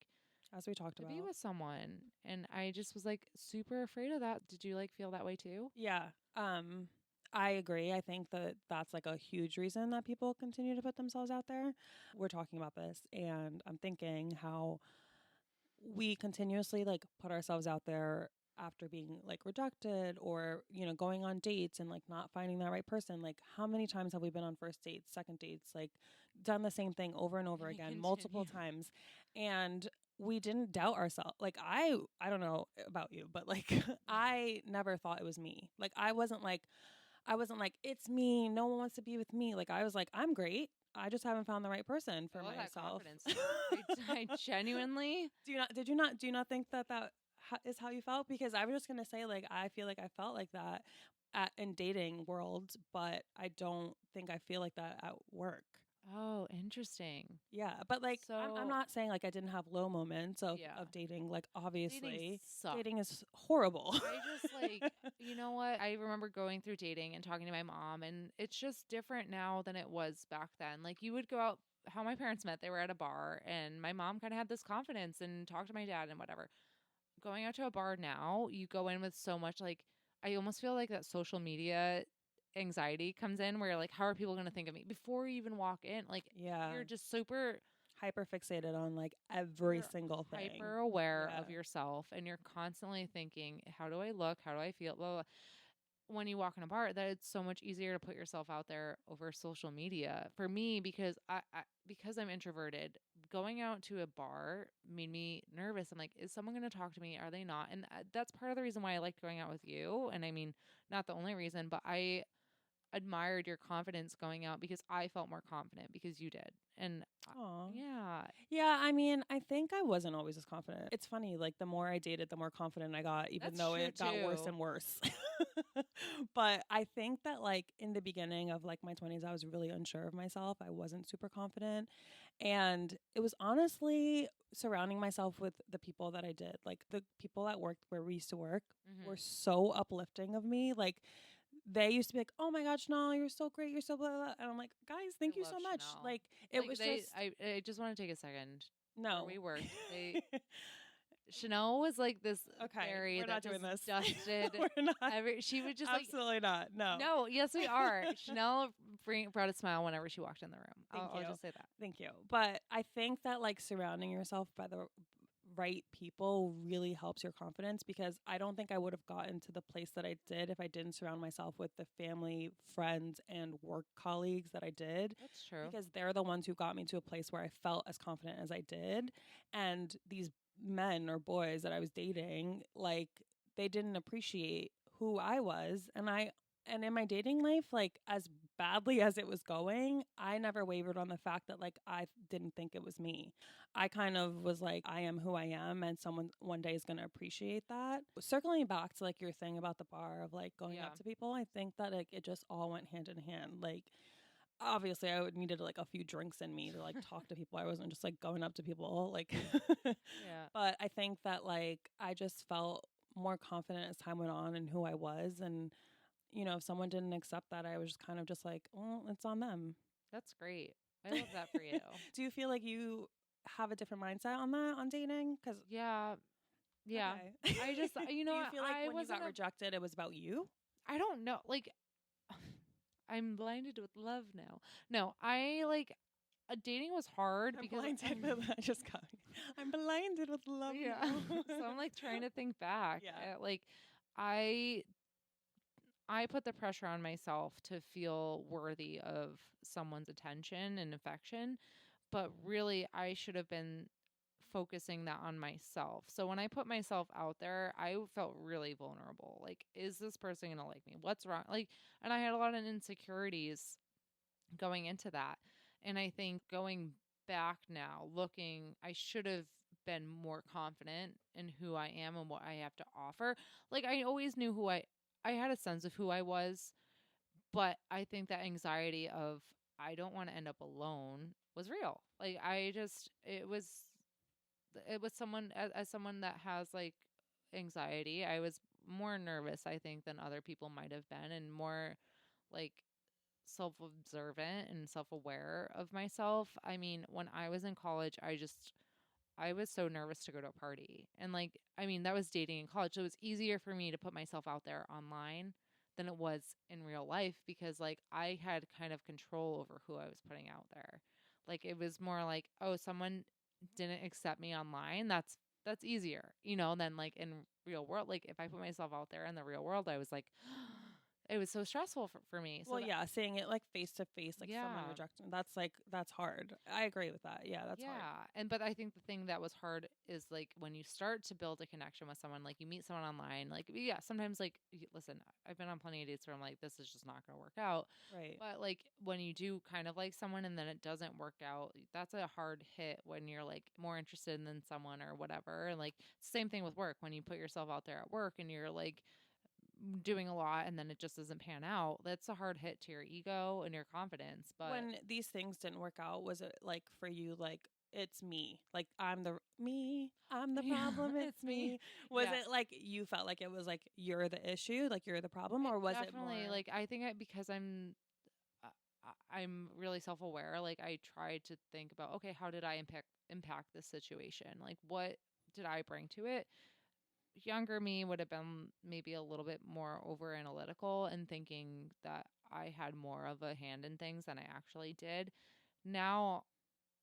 As we talked to be about. with someone. And I just was like super afraid of that. Did you like feel that way too? Yeah. I agree. I think that that's like a huge reason that people continue to put themselves out there. We're talking about this, and I'm thinking how we continuously like put ourselves out there after being like rejected, or going on dates and like not finding that right person. Like how many times have we been on first dates, second dates, like done the same thing over and over And we again multiple continue. times, and we didn't doubt ourselves. Like I don't know about you, but like I never thought it was me. Like I wasn't like it's me, no one wants to be with me. Like I was like, I'm great, I just haven't found the right person I for love that myself. confidence too. I genuinely, Do you not think that is how you felt? Because I was just going to say, like, I feel like I felt like that, in dating world, but I don't think I feel like that at work. Oh, interesting. Yeah, but like I'm So, not saying like I didn't have low moments yeah, of dating. Like dating obviously, sucks. dating is horrible. I just like, you know what? I remember going through dating and talking to my mom, and it's just different now than it was back then. Like, you would go out, how my parents met, they were at a bar, and my mom kind of had this confidence and talked to my dad and whatever. Going out to a bar now, you go in with so much like, I almost feel like that social media anxiety comes in where you're like, how are people going to think of me before you even walk in? Like, Yeah, you're just super, hyper fixated on like every you're single thing. hyper aware Yeah. of yourself and you're constantly thinking, how do I look? How do I feel? Blah, blah, blah. When you walk in a bar, that it's so much easier to put yourself out there over social media. For me, because because I'm introverted, going out to a bar made me nervous. I'm like, is someone going to talk to me? Are they not? And that's part of the reason why I liked going out with you. And I mean, not the only reason, but I admired your confidence going out because I felt more confident because you did. And Aw. yeah, Yeah, I mean, I think I wasn't always as confident. It's funny, like the more I dated, the more confident I got, even that's though true it got worse too. and worse. But I think that like in the beginning of like my 20s, I was really unsure of myself. I wasn't super confident. And it was honestly surrounding myself with the people that I did. Like the people that worked where we used to work were Hmm. so uplifting of me. Like they used to be like, "Oh my gosh, no, you're so great, you're so blah, blah, blah." And I'm like, "Guys, I thank you love so much." Chanel. Like it Like was just I just want to take a second. Where no. we worked, they Chanel was like this Okay, fairy we're that not doing just this. dusted We're not. every. She would just like, Absolutely not. No. no, yes we are. Chanel brought a smile whenever she walked in the room. Thank I'll you. just say that. Thank you. But I think that like surrounding yourself by the right people really helps your confidence because I don't think I would have gotten to the place that I did if I didn't surround myself with the family, friends, and work colleagues that I did That's true. because they're the ones who got me to a place where I felt as confident as I did. And these men or boys that I was dating, like they didn't appreciate who I was. And in my dating life, like as badly as it was going, I never wavered on the fact that like I didn't think it was me. I kind of was like, I am who I am, and someone one day is going to appreciate that. Circling back to like your thing about the bar of like going Yeah. up to people, I think that like it just all went hand in hand. Like, obviously, I would needed like a few drinks in me to like talk to people. I wasn't just like going up to people, like, Yeah. but I think that like I just felt more confident as time went on in who I was. And, if someone didn't accept that, I was just kind of just like, well, it's on them. That's great. I love that for you. Do you feel like you have a different mindset on that on dating? Because Yeah. Yeah. okay, I just, you do know, you feel like I when you wasn't got rejected, it was about you? I don't know. Like, I'm blinded with love now. No, I like, dating was hard I'm because blinded with I just got. I'm blinded with love yeah. now. So I'm like trying to think back. Yeah. Like, I I put the pressure on myself to feel worthy of someone's attention and affection, but really I should have been focusing that on myself. So when I put myself out there, I felt really vulnerable. Like, is this person going to like me? What's wrong? Like, and I had a lot of insecurities going into that. And I think going back now, looking, I should have been more confident in who I am and what I have to offer. Like, I always knew I had a sense of who I was, but I think that anxiety of I don't want to end up alone was real. Like, it was someone, as someone that has like anxiety, I was more nervous, I think, than other people might have been, and more like self observant and self aware of myself. I mean, when I was in college, I was so nervous to go to a party. And like, I mean, that was dating in college. So it was easier for me to put myself out there online than it was in real life because like I had kind of control over who I was putting out there. Like, it was more like, oh, someone didn't accept me online. That's easier, than like in real world. Like, if I put myself out there in the real world, I was like, it was so stressful for me. So Well, yeah, seeing it like face to face, like someone yeah. rejecting, that's hard. I agree with that. Yeah, that's hard. Yeah. But I think the thing that was hard is like when you start to build a connection with someone, like you meet someone online, like, yeah, sometimes like, listen, I've been on plenty of dates where I'm like, this is just not going to work out. Right. But like when you do kind of like someone and then it doesn't work out, that's a hard hit when you're like more interested in someone or whatever. And like, same thing with work when you put yourself out there at work and you're like, doing a lot and then it just doesn't pan out, that's a hard hit to your ego and your confidence. But When these things didn't work out, was it like for you, like, it's me, like I'm the problem, it's me? Was Yeah. it like you felt like it was like you're the issue, like you're the problem, or was it Definitely, more like I think because uh, I'm really self-aware, like I tried to think about, okay, how did I impact this situation? Like what did I bring to it? Younger me would have been maybe a little bit more over analytical and thinking that I had more of a hand in things than I actually did. Now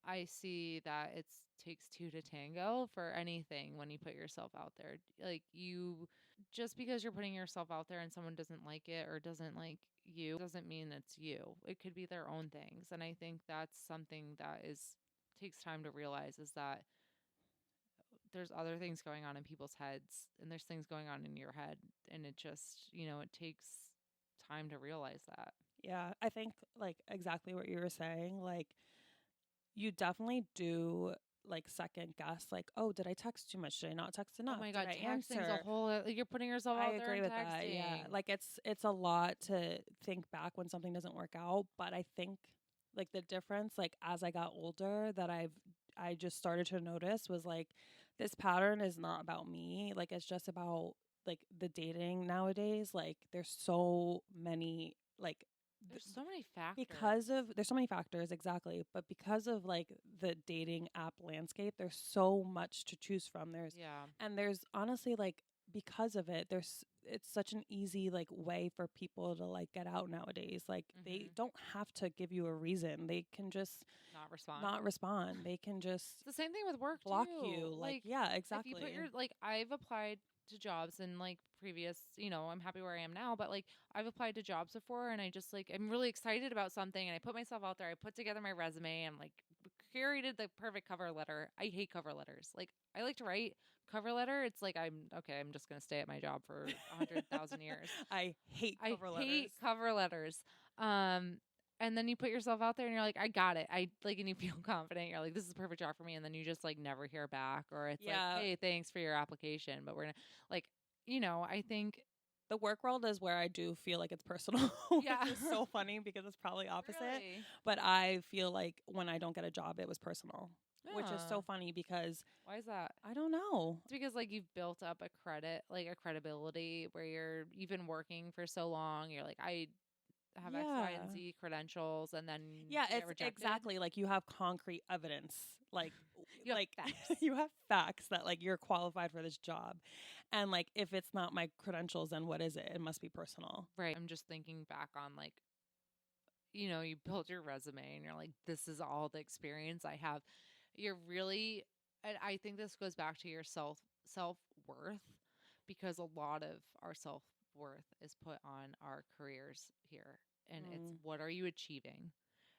I see that it takes two to tango for anything when you put yourself out there. Like you, just because you're putting yourself out there and someone doesn't like it or doesn't like you, doesn't mean it's you. It could be their own things. And I think that's something that takes time to realize, is that there's other things going on in people's heads and there's things going on in your head. And it just, it takes time to realize that. Yeah, I think like exactly what you were saying. Like you definitely do like second guess, like, oh, did I text too much? Did I not text Oh enough? my Did God, I texting's a answer? whole, you're putting yourself I out there agree and with that. Yeah. texting. Like it's a lot to think back when something doesn't work out, but I think like the difference like as I got older that I just started to notice was like this pattern is not about me. Like it's just about like the dating nowadays. Like there's so many like There's so many factors. because of there's so many factors exactly, but because of like the dating app landscape, there's so much to choose from. Yeah. There's honestly like because of it, there's it's such an easy like way for people to like get out nowadays. Like they Mm-hmm. don't have to give you a reason. They can just Not respond. not respond. They can just It's the same thing with work block too. you. Like Like yeah, if you put exactly. your, like I've applied to jobs and like previous, I'm happy where I am now, but like I've applied to jobs before and I just like I'm really excited about something and I put myself out there. I put together my resume. I'm like curated the perfect cover letter. I hate cover letters. Like I like to write cover letter. It's like I'm just gonna stay at my job for 100,000 years. I hate I cover letters. hate cover letters. Um, and then you put yourself out there and you're like, I got it. I like, and you feel confident. You're like, this is the perfect job for me. And then you just like never hear back, or it's like, Yeah. hey, thanks for your application, but we're gonna like, I think The work world is where I do feel like it's personal, Yeah. which is so funny because it's probably opposite. really, But I feel like when I don't get a job, it was personal, which is so Yeah. funny because Why is that? I don't know. It's because like you've built up a credit, like a credibility where you've been working for so long. You're like, I have X, Y, and Yeah. Z credentials, and then Yeah, you get it's rejected. exactly like you have concrete evidence. Like You have like facts. you have facts that like you're qualified for this job. And like if it's not my credentials, then what is it? It must be personal. Right. I'm just thinking back on like, you build your resume and you're like, this is all the experience I have. You're really, and I think this goes back to your self-worth, because a lot of our self-worth is put on our careers here. And it's Mm. what are you achieving?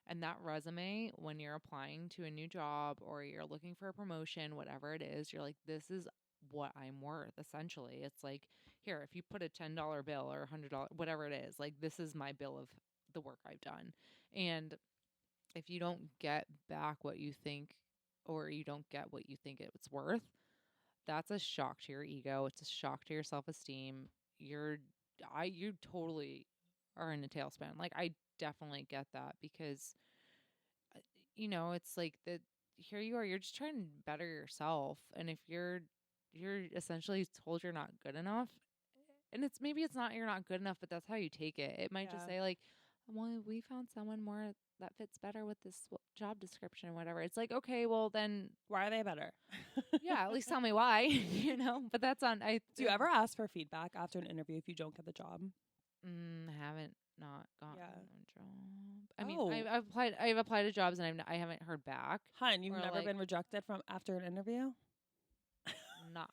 And that resume, when you're applying to a new job or you're looking for a promotion, whatever it is, you're like, this is what I'm worth, essentially. It's like, here, if you put a $10 bill or $100, whatever it is, like, this is my bill of the work I've done. And if you don't get back what you think, or you don't get what you think it's worth, that's a shock to your ego. It's a shock to your self-esteem. You totally are in a tailspin. Like I definitely get that because it's like that here you are, you're just trying to better yourself. And if you're essentially told you're not good enough, and maybe it's not you're not good enough, but that's how you take it. It might just Yeah. say like, well, we found someone more that fits better with this job description or whatever. It's like, okay, well then, Why are they better? yeah, at least tell me why, But that's on. Do you ever ask for feedback after an interview if you don't get the job? Haven't not gotten Yeah. a job. I mean, Oh. I've applied to jobs and I haven't heard back. Hun, you've Or, never like- been rejected from after an interview? Not.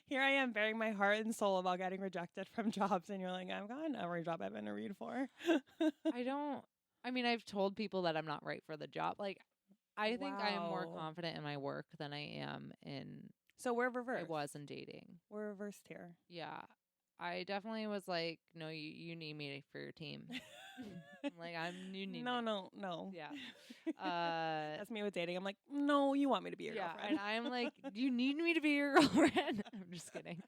Here I am bearing my heart and soul about getting rejected from jobs, and you're like, I've gotten every job I've interviewed for. I've told people that I'm not right for the job. Like, I think I am more Wow. confident in my work than I am in So we're I reversed. was in dating. We're reversed here. Yeah. I definitely was like, no, you need me for your team. I'm like, you need No, me. no. Yeah. That's me with dating. I'm like, no, you want me to be your yeah. girlfriend. And I'm like, you need me to be your girlfriend. I'm just kidding.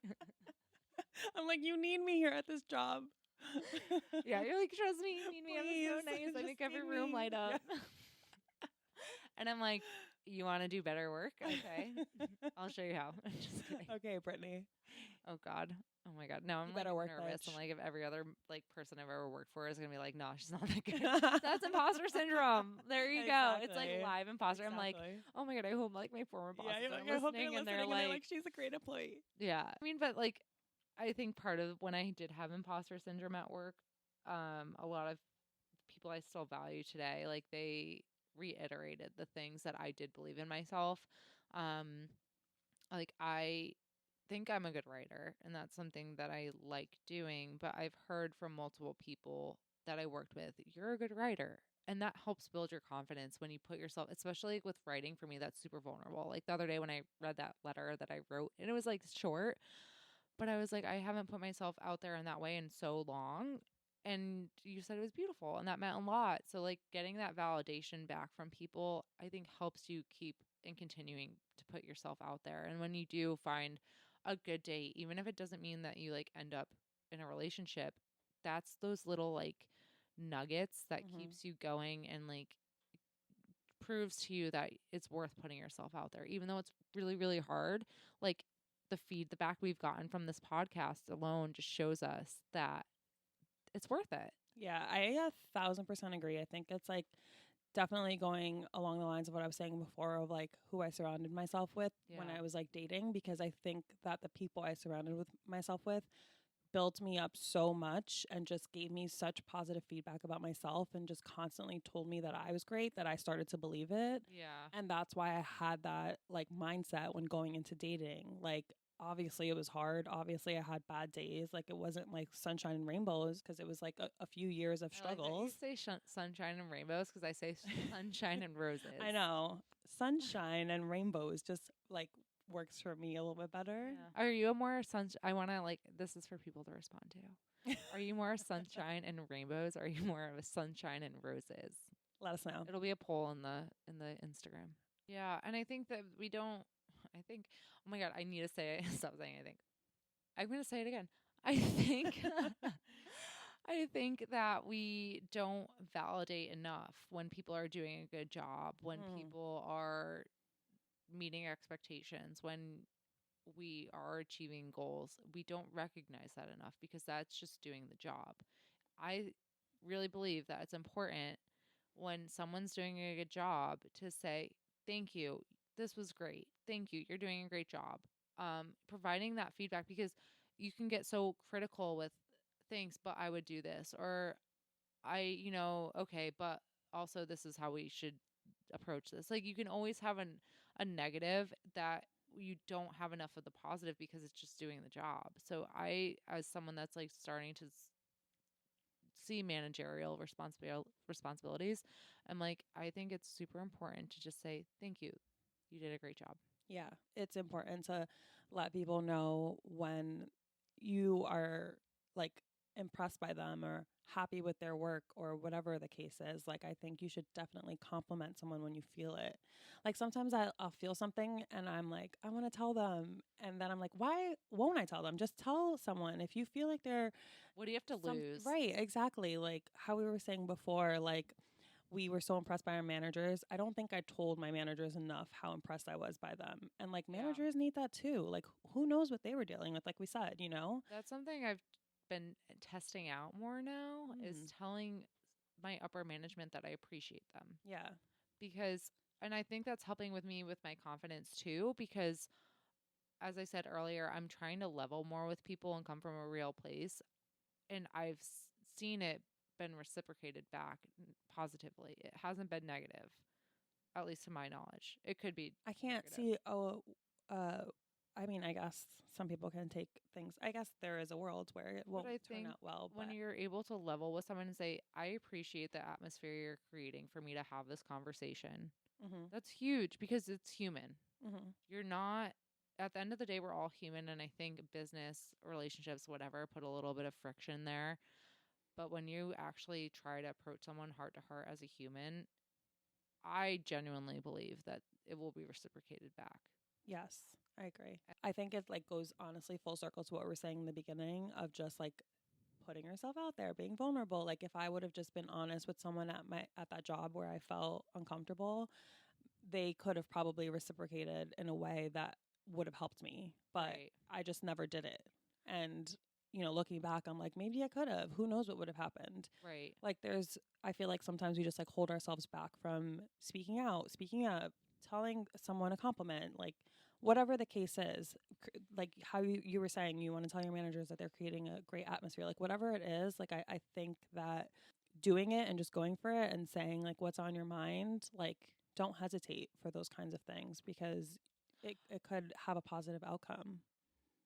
I'm like, you need me here at this job. Yeah, you're like, trust me, you need me. I'm so Please, nice. I just make every need room me. light Yeah. up. And I'm like, you want to do better work? Okay. I'll show you how. Just kidding. Okay, Brittany. Oh God. Oh my God. No, I'm You like better work, nervous. I'm bitch. like, if every other like person I've ever worked for is gonna be like, no, she's not that good. That's imposter syndrome. There you go. It's like Exactly. live imposter. I'm like, Exactly. oh my God, I hope like my former bosses Yeah, you're are like, I hope they're listening and listening they're and like, she's a great employee. yeah. I mean, but like, I think part of when I did have imposter syndrome at work, a lot of people I still value today, like they reiterated the things that I did believe in myself. Um, like I think I'm a good writer and that's something that I like doing, but I've heard from multiple people that I worked with, you're a good writer. And that helps build your confidence when you put yourself, especially with writing for me, that's super vulnerable. Like the other day when I read that letter that I wrote, and it was like short, but I was like, I haven't put myself out there in that way in so long. And you said it was beautiful, and that meant a lot. So, like, getting that validation back from people, I think helps you keep and continuing to put yourself out there. And when you do find a good date, even if it doesn't mean that you like end up in a relationship, that's those little like nuggets that keeps you going and like proves to you that it's worth putting yourself out there, even though it's really, really hard. Like the feedback we've gotten from this podcast alone just shows us that it's worth it. Yeah, I 1,000% agree. I think it's like definitely going along the lines of what I was saying before of like who I surrounded myself with when Yeah. I was like dating, because I think that the people I surrounded with myself with built me up so much and just gave me such positive feedback about myself and just constantly told me that I was great that I started to believe it. Yeah. And that's why I had that like mindset when going into dating. Like obviously it was hard. Obviously I had bad days. Like it wasn't like sunshine and rainbows because it was like a few years of I like that you struggles. say sunshine and rainbows because I say sunshine and roses. I know. Sunshine and rainbows just like works for me a little bit better. Yeah. Are you a more I want to like, this is for people to respond to. Are you more sunshine and rainbows? Or are you more of a sunshine and roses? Let us know. It'll be a poll in the Instagram. Yeah, and I think that we don't. I think. Oh my God, I need to say it. Stop saying. I think. I'm gonna say it again. I think. I think that we don't validate enough when people are doing a good job, when people are meeting expectations, when we are achieving goals. We don't recognize that enough because that's just doing the job. I really believe that it's important when someone's doing a good job to say, thank you. This was great. Thank you. You're doing a great job. Providing that feedback because you can get so critical with thanks, but I would do this, or okay, but also this is how we should approach this. Like you can always have a negative that you don't have enough of the positive because it's just doing the job. So I, as someone that's like starting to see managerial responsibilities, I'm like, I think it's super important to just say, thank you. You did a great job. Yeah, it's important to let people know when you are like impressed by them or happy with their work or whatever the case is. Like, I think you should definitely compliment someone when you feel it. Like, sometimes I'll feel something and I'm like, I want to tell them. And then I'm like, why won't I tell them? Just tell someone. If you feel like they're What do you have to lose? right, exactly. Like how we were saying before, like, we were so impressed by our managers. I don't think I told my managers enough how impressed I was by them. And like Yeah. managers need that too. Like who knows what they were dealing with, like we said, you know? That's something I've been testing out more now is telling my upper management that I appreciate them. Yeah. Because, and I think that's helping with me with my confidence too, because as I said earlier, I'm trying to level more with people and come from a real place. And I've seen it been reciprocated back positively. It hasn't been negative, at least to my knowledge. It could be. I can't negative. see I mean, I guess some people can take things. I guess there is a world where it won't turn out well. When you're able to level with someone and say, I appreciate the atmosphere you're creating for me to have this conversation, that's huge because it's human. You're not, at the end of the day, we're all human. And I think business, relationships, whatever, put a little bit of friction there. But when you actually try to approach someone heart to heart as a human, I genuinely believe that it will be reciprocated back. Yes. I agree. I think it like goes honestly full circle to what we were saying in the beginning of just like putting yourself out there, being vulnerable. Like if I would have just been honest with someone at that job where I felt uncomfortable, they could have probably reciprocated in a way that would have helped me. But Right. I just never did it. And looking back, I'm like, maybe I could have. Who knows what would have happened? Right. Like I feel like sometimes we just like hold ourselves back from speaking out, speaking up, telling someone a compliment, like whatever the case is. Like how you were saying, you want to tell your managers that they're creating a great atmosphere, like whatever it is. Like I think that doing it and just going for it and saying like what's on your mind, like don't hesitate for those kinds of things because it could have a positive outcome.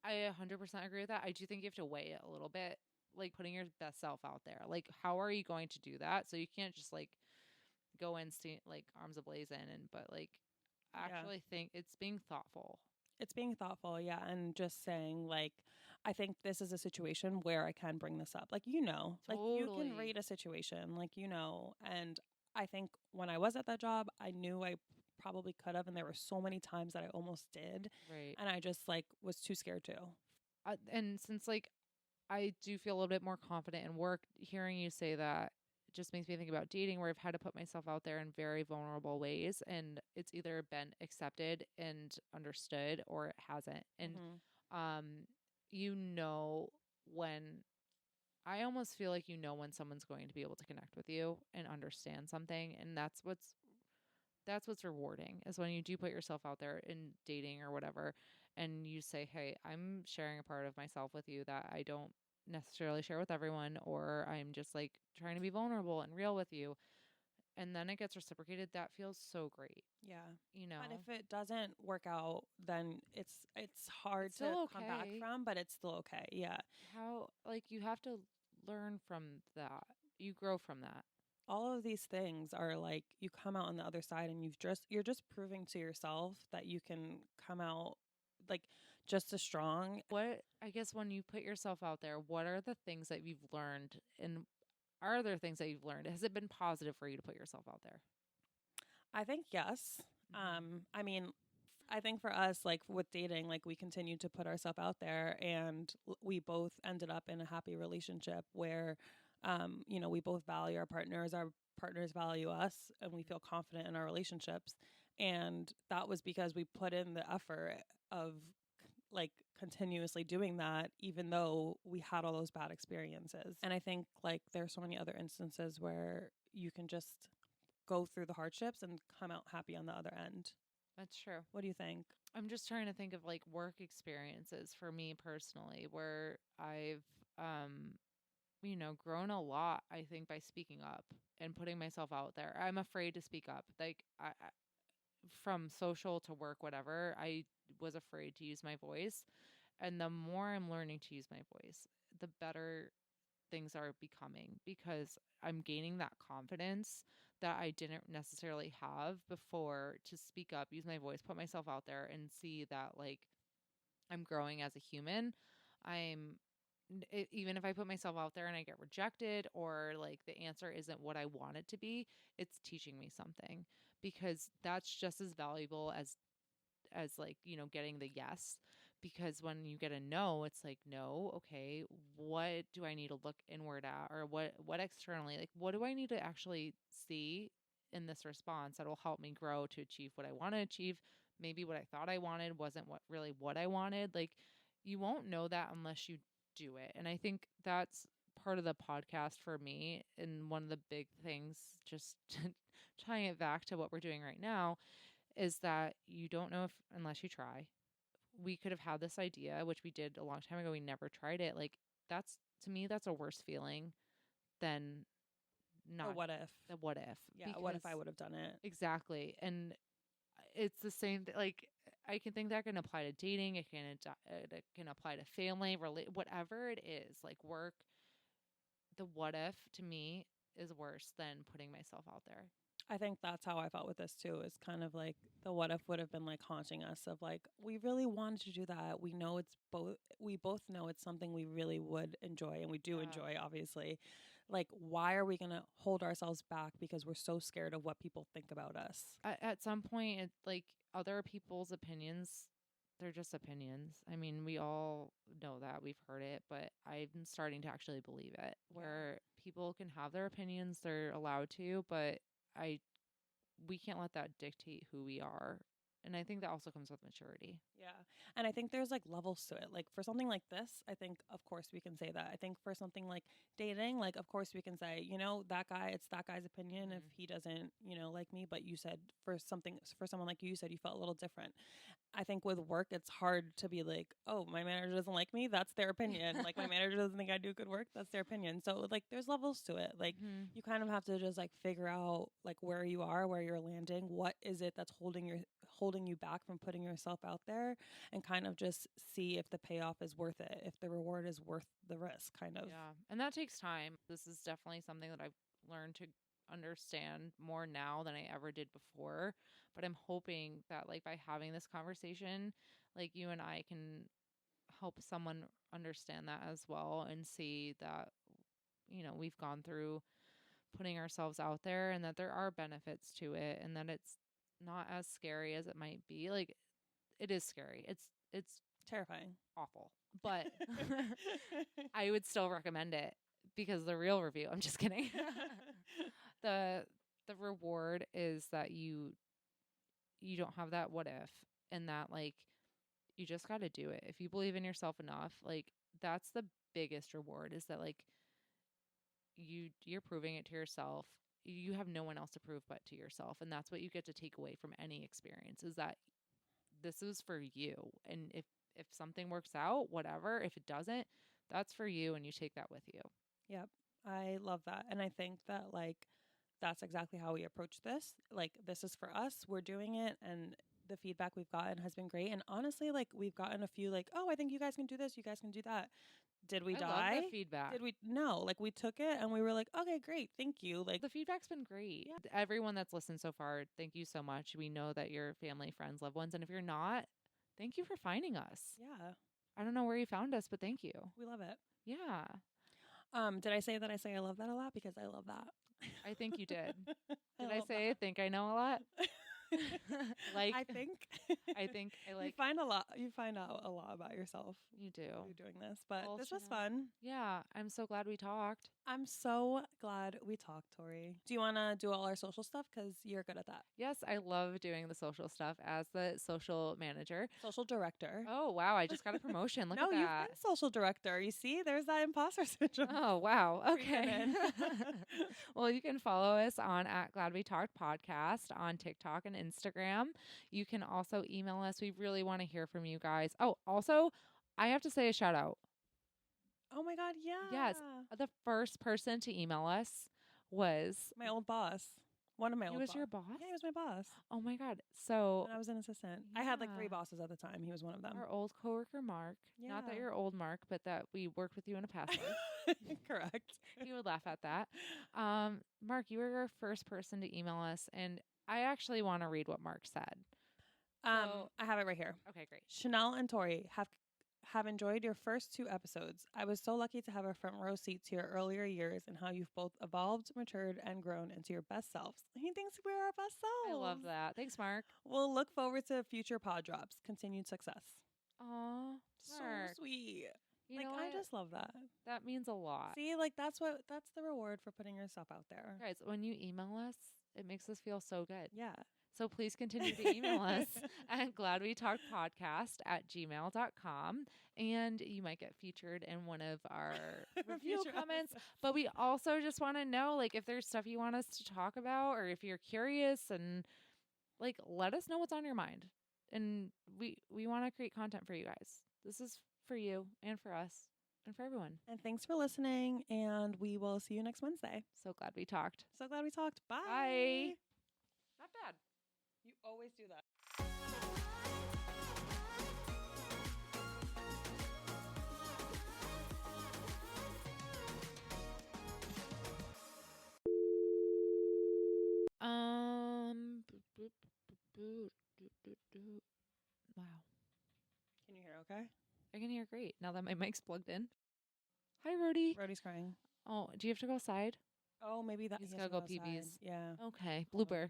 I 100% agree with that. I do think you have to weigh it a little bit, like putting your best self out there. Like, how are you going to do that? So you can't just like go in like arms ablazing but like Yeah. actually think it's being thoughtful. It's being thoughtful, yeah, and just saying like I think this is a situation where I can bring this up. Like like you can Totally. read a situation, like and I think when I was at that job, I knew I probably could have and there were so many times that I almost did Right. and I just like was too scared to. And since like I do feel a little bit more confident in work, hearing you say that just makes me think about dating where I've had to put myself out there in very vulnerable ways and it's either been accepted and understood or it hasn't. And Mhm. um you know when I almost feel like when someone's going to be able to connect with you and understand something, and that's what's rewarding is when you do put yourself out there in dating or whatever and you say, "Hey, I'm sharing a part of myself with you that I don't necessarily share with everyone or I'm just like trying to be vulnerable and real with you." And then it gets reciprocated. That feels so great, Yeah. you But know. if it doesn't work out, then it's hard It's to still come back okay. from, but it's still okay. Yeah. How like you have to learn from that. You grow from that. All of these things are like you come out on the other side and you're just proving to yourself that you can come out like just as strong. What I guess when you put yourself out there, what are the things that you've learned and are there things that you've learned? Has it been positive for you to put yourself out there? I think yes. Mhm. I mean, I think for us, like with dating, like we continued to put ourselves out there, and we both ended up in a happy relationship where, we both value our partners value us, and we feel confident in our relationships. And that was because we put in the effort of like continuously doing that, even though we had all those bad experiences. And I think like there's so many other instances where you can just go through the hardships and come out happy on the other end. That's true. What do you think? I'm just trying to think of like work experiences for me personally where I've grown a lot, I think, by speaking up and putting myself out there. I'm afraid to speak up. Like from social to work, whatever, I was afraid to use my voice. And the more I'm learning to use my voice, the better things are becoming because I'm gaining that confidence that I didn't necessarily have before to speak up, use my voice, put myself out there and see that like I'm growing as a human. I'm even if I put myself out there and I get rejected or like the answer isn't what I want it to be, it's teaching me something because that's just as valuable as like, getting the yes because when you get a no, it's like no, okay, what do I need to look inward at or what externally, like what do I need to actually see in this response that will help me grow to achieve what I want to achieve? Maybe what I thought I wanted wasn't what I wanted. Like you won't know that unless you do it. And I think that's part of the podcast for me and one of the big things just tying it back to what we're doing right now is that you don't know if unless you try. We could have had this idea, which we did a long time ago. We never tried it. Like that's to me, that's a worse feeling than The not what if? the what if Yeah, what because if I would have done it? exactly. And it's the same. Like I can think that can apply to dating. It can apply to family, whatever it is. Like work. The what if to me is worse than putting myself out there. I think that's how I felt with this too. Is kind of like the what if would have been like haunting us of like we really wanted to do that. We know it's both. We both know it's something we really would enjoy, and we do Yeah. enjoy, obviously. Like, why are we gonna hold ourselves back because we're so scared of what people think about us? At some point, it's like other people's opinions they're just opinions. I mean, we all know that. We've heard it, but I'm starting to actually believe it. Where people can have their opinions, they're allowed to, but I we can't let that dictate who we are. And I think that also comes with maturity. Yeah. And I think there's like levels to it. Like for something like this, I think of course we can say that. I think for something like dating, like of course we can say, you know, that guy, it's that guy's opinion if he doesn't, you know, like me, but you said for someone like you said you felt a little different. I think with work, it's hard to be like, oh, my manager doesn't like me. That's their opinion. Like, my manager doesn't think I do good work. That's their opinion. So, like, there's levels to it. Like, you kind of have to just like figure out like where you are, where you're landing. What is it that's holding you back from putting yourself out there, and kind of just see if the payoff is worth it, if the reward is worth the risk, kind of. Yeah. And that takes time. This is definitely something that I've learned to understand more now than I ever did before. But I'm hoping that like by having this conversation, like you and I can help someone understand that as well and see that, you know, we've gone through putting ourselves out there and that there are benefits to it and that it's not as scary as it might be. Like it is scary. It's Terrifying. awful. But I would still recommend it because the real review, I'm just kidding. the reward is that you don't have that what if, and that like you just got to do it. If you believe in yourself enough, like that's the biggest reward is that like you're proving it to yourself. You have no one else to prove but to yourself, and that's what you get to take away from any experience is that this is for you. And if something works out, whatever, if it doesn't, that's for you and you take that with you. Yep. I love that. And I think that like that's exactly how we approach this. Like this is for us. We're doing it and the feedback we've gotten has been great. And honestly, like we've gotten a few like, "Oh, I think you guys can do this, you guys can do that." Did we I die? love the feedback. Did we? No. Like we took it and we were like, "Okay, great. Thank you." Like the feedback's been great. Yeah. Everyone that's listened so far, thank you so much. We know that you're family, friends, loved ones. And if you're not, thank you for finding us. yeah, I don't know where you found us, but thank you. we love it. Yeah. Did I say that I say I love that a lot because I love that? I think you did. Did I love say I think I know a lot? Like I think I think I like you find out a lot about yourself you do. through doing this. But Well, this you was know, fun. Yeah, I'm so glad we talked. I'm so glad we talked, Tori. Do you want to do all our social stuff? Because you're good at that. Yes, I love doing the social stuff as the social manager. Social director. Oh, wow. I just got a promotion. Look no, at that. you've been social director. You see, there's that imposter syndrome. Oh, wow. Okay. in. Well, you can follow us on at Glad We Talked Podcast on TikTok and Instagram. You can also email us. We really want to hear from you guys. Oh, also, I have to say a shout out. Oh my God, yeah. Yes. The first person to email us was My old boss. One of my he old was boss. your boss? Yeah, he was my boss. Oh my God. So When I was an assistant. I had like 3 Yeah. bosses at the time. He was one of them. our old coworker Mark, not that Yeah. you're old Mark, but that we worked with you in a past life. Correct. You would laugh at that. Mark, you were our first person to email us, and I actually want to read what Mark said. So- I have it right here. Okay, great. Chanel and Tori have enjoyed your first 2 episodes. I was so lucky to have a front row seat to your earlier years and how you've both evolved, matured, and grown into your best selves. He thinks we're our best selves. I love that. Thanks, Mark. We'll look forward to future pod drops. Continued success. Aw, So Mark. sweet. You Like know I what? just love that. That means a lot. See, like that's the reward for putting yourself out there. Guys, when you email us, it makes us feel so good. Yeah. So please continue to email us at gladwetalkpodcast@gmail.com. And you might get featured in one of our review Future comments. episodes. But we also just want to know, like, if there's stuff you want us to talk about or if you're curious and, like, let us know what's on your mind. And we want to create content for you guys. This is for you and for us and for everyone. And thanks for listening. And we will see you next Wednesday. So glad we talked. So glad we talked. Bye. Bye. Not bad. You always do that. Boop, boop, boop, boop, doot, doot, doot. Wow. Can you hear okay? I can hear great now that my mic's plugged in. Hi, Rody. Brody's crying. Oh, do you have to go outside? Oh, maybe that He's he gotta has to go outside. pee-pees. Yeah. Okay. Hold on. Blooper.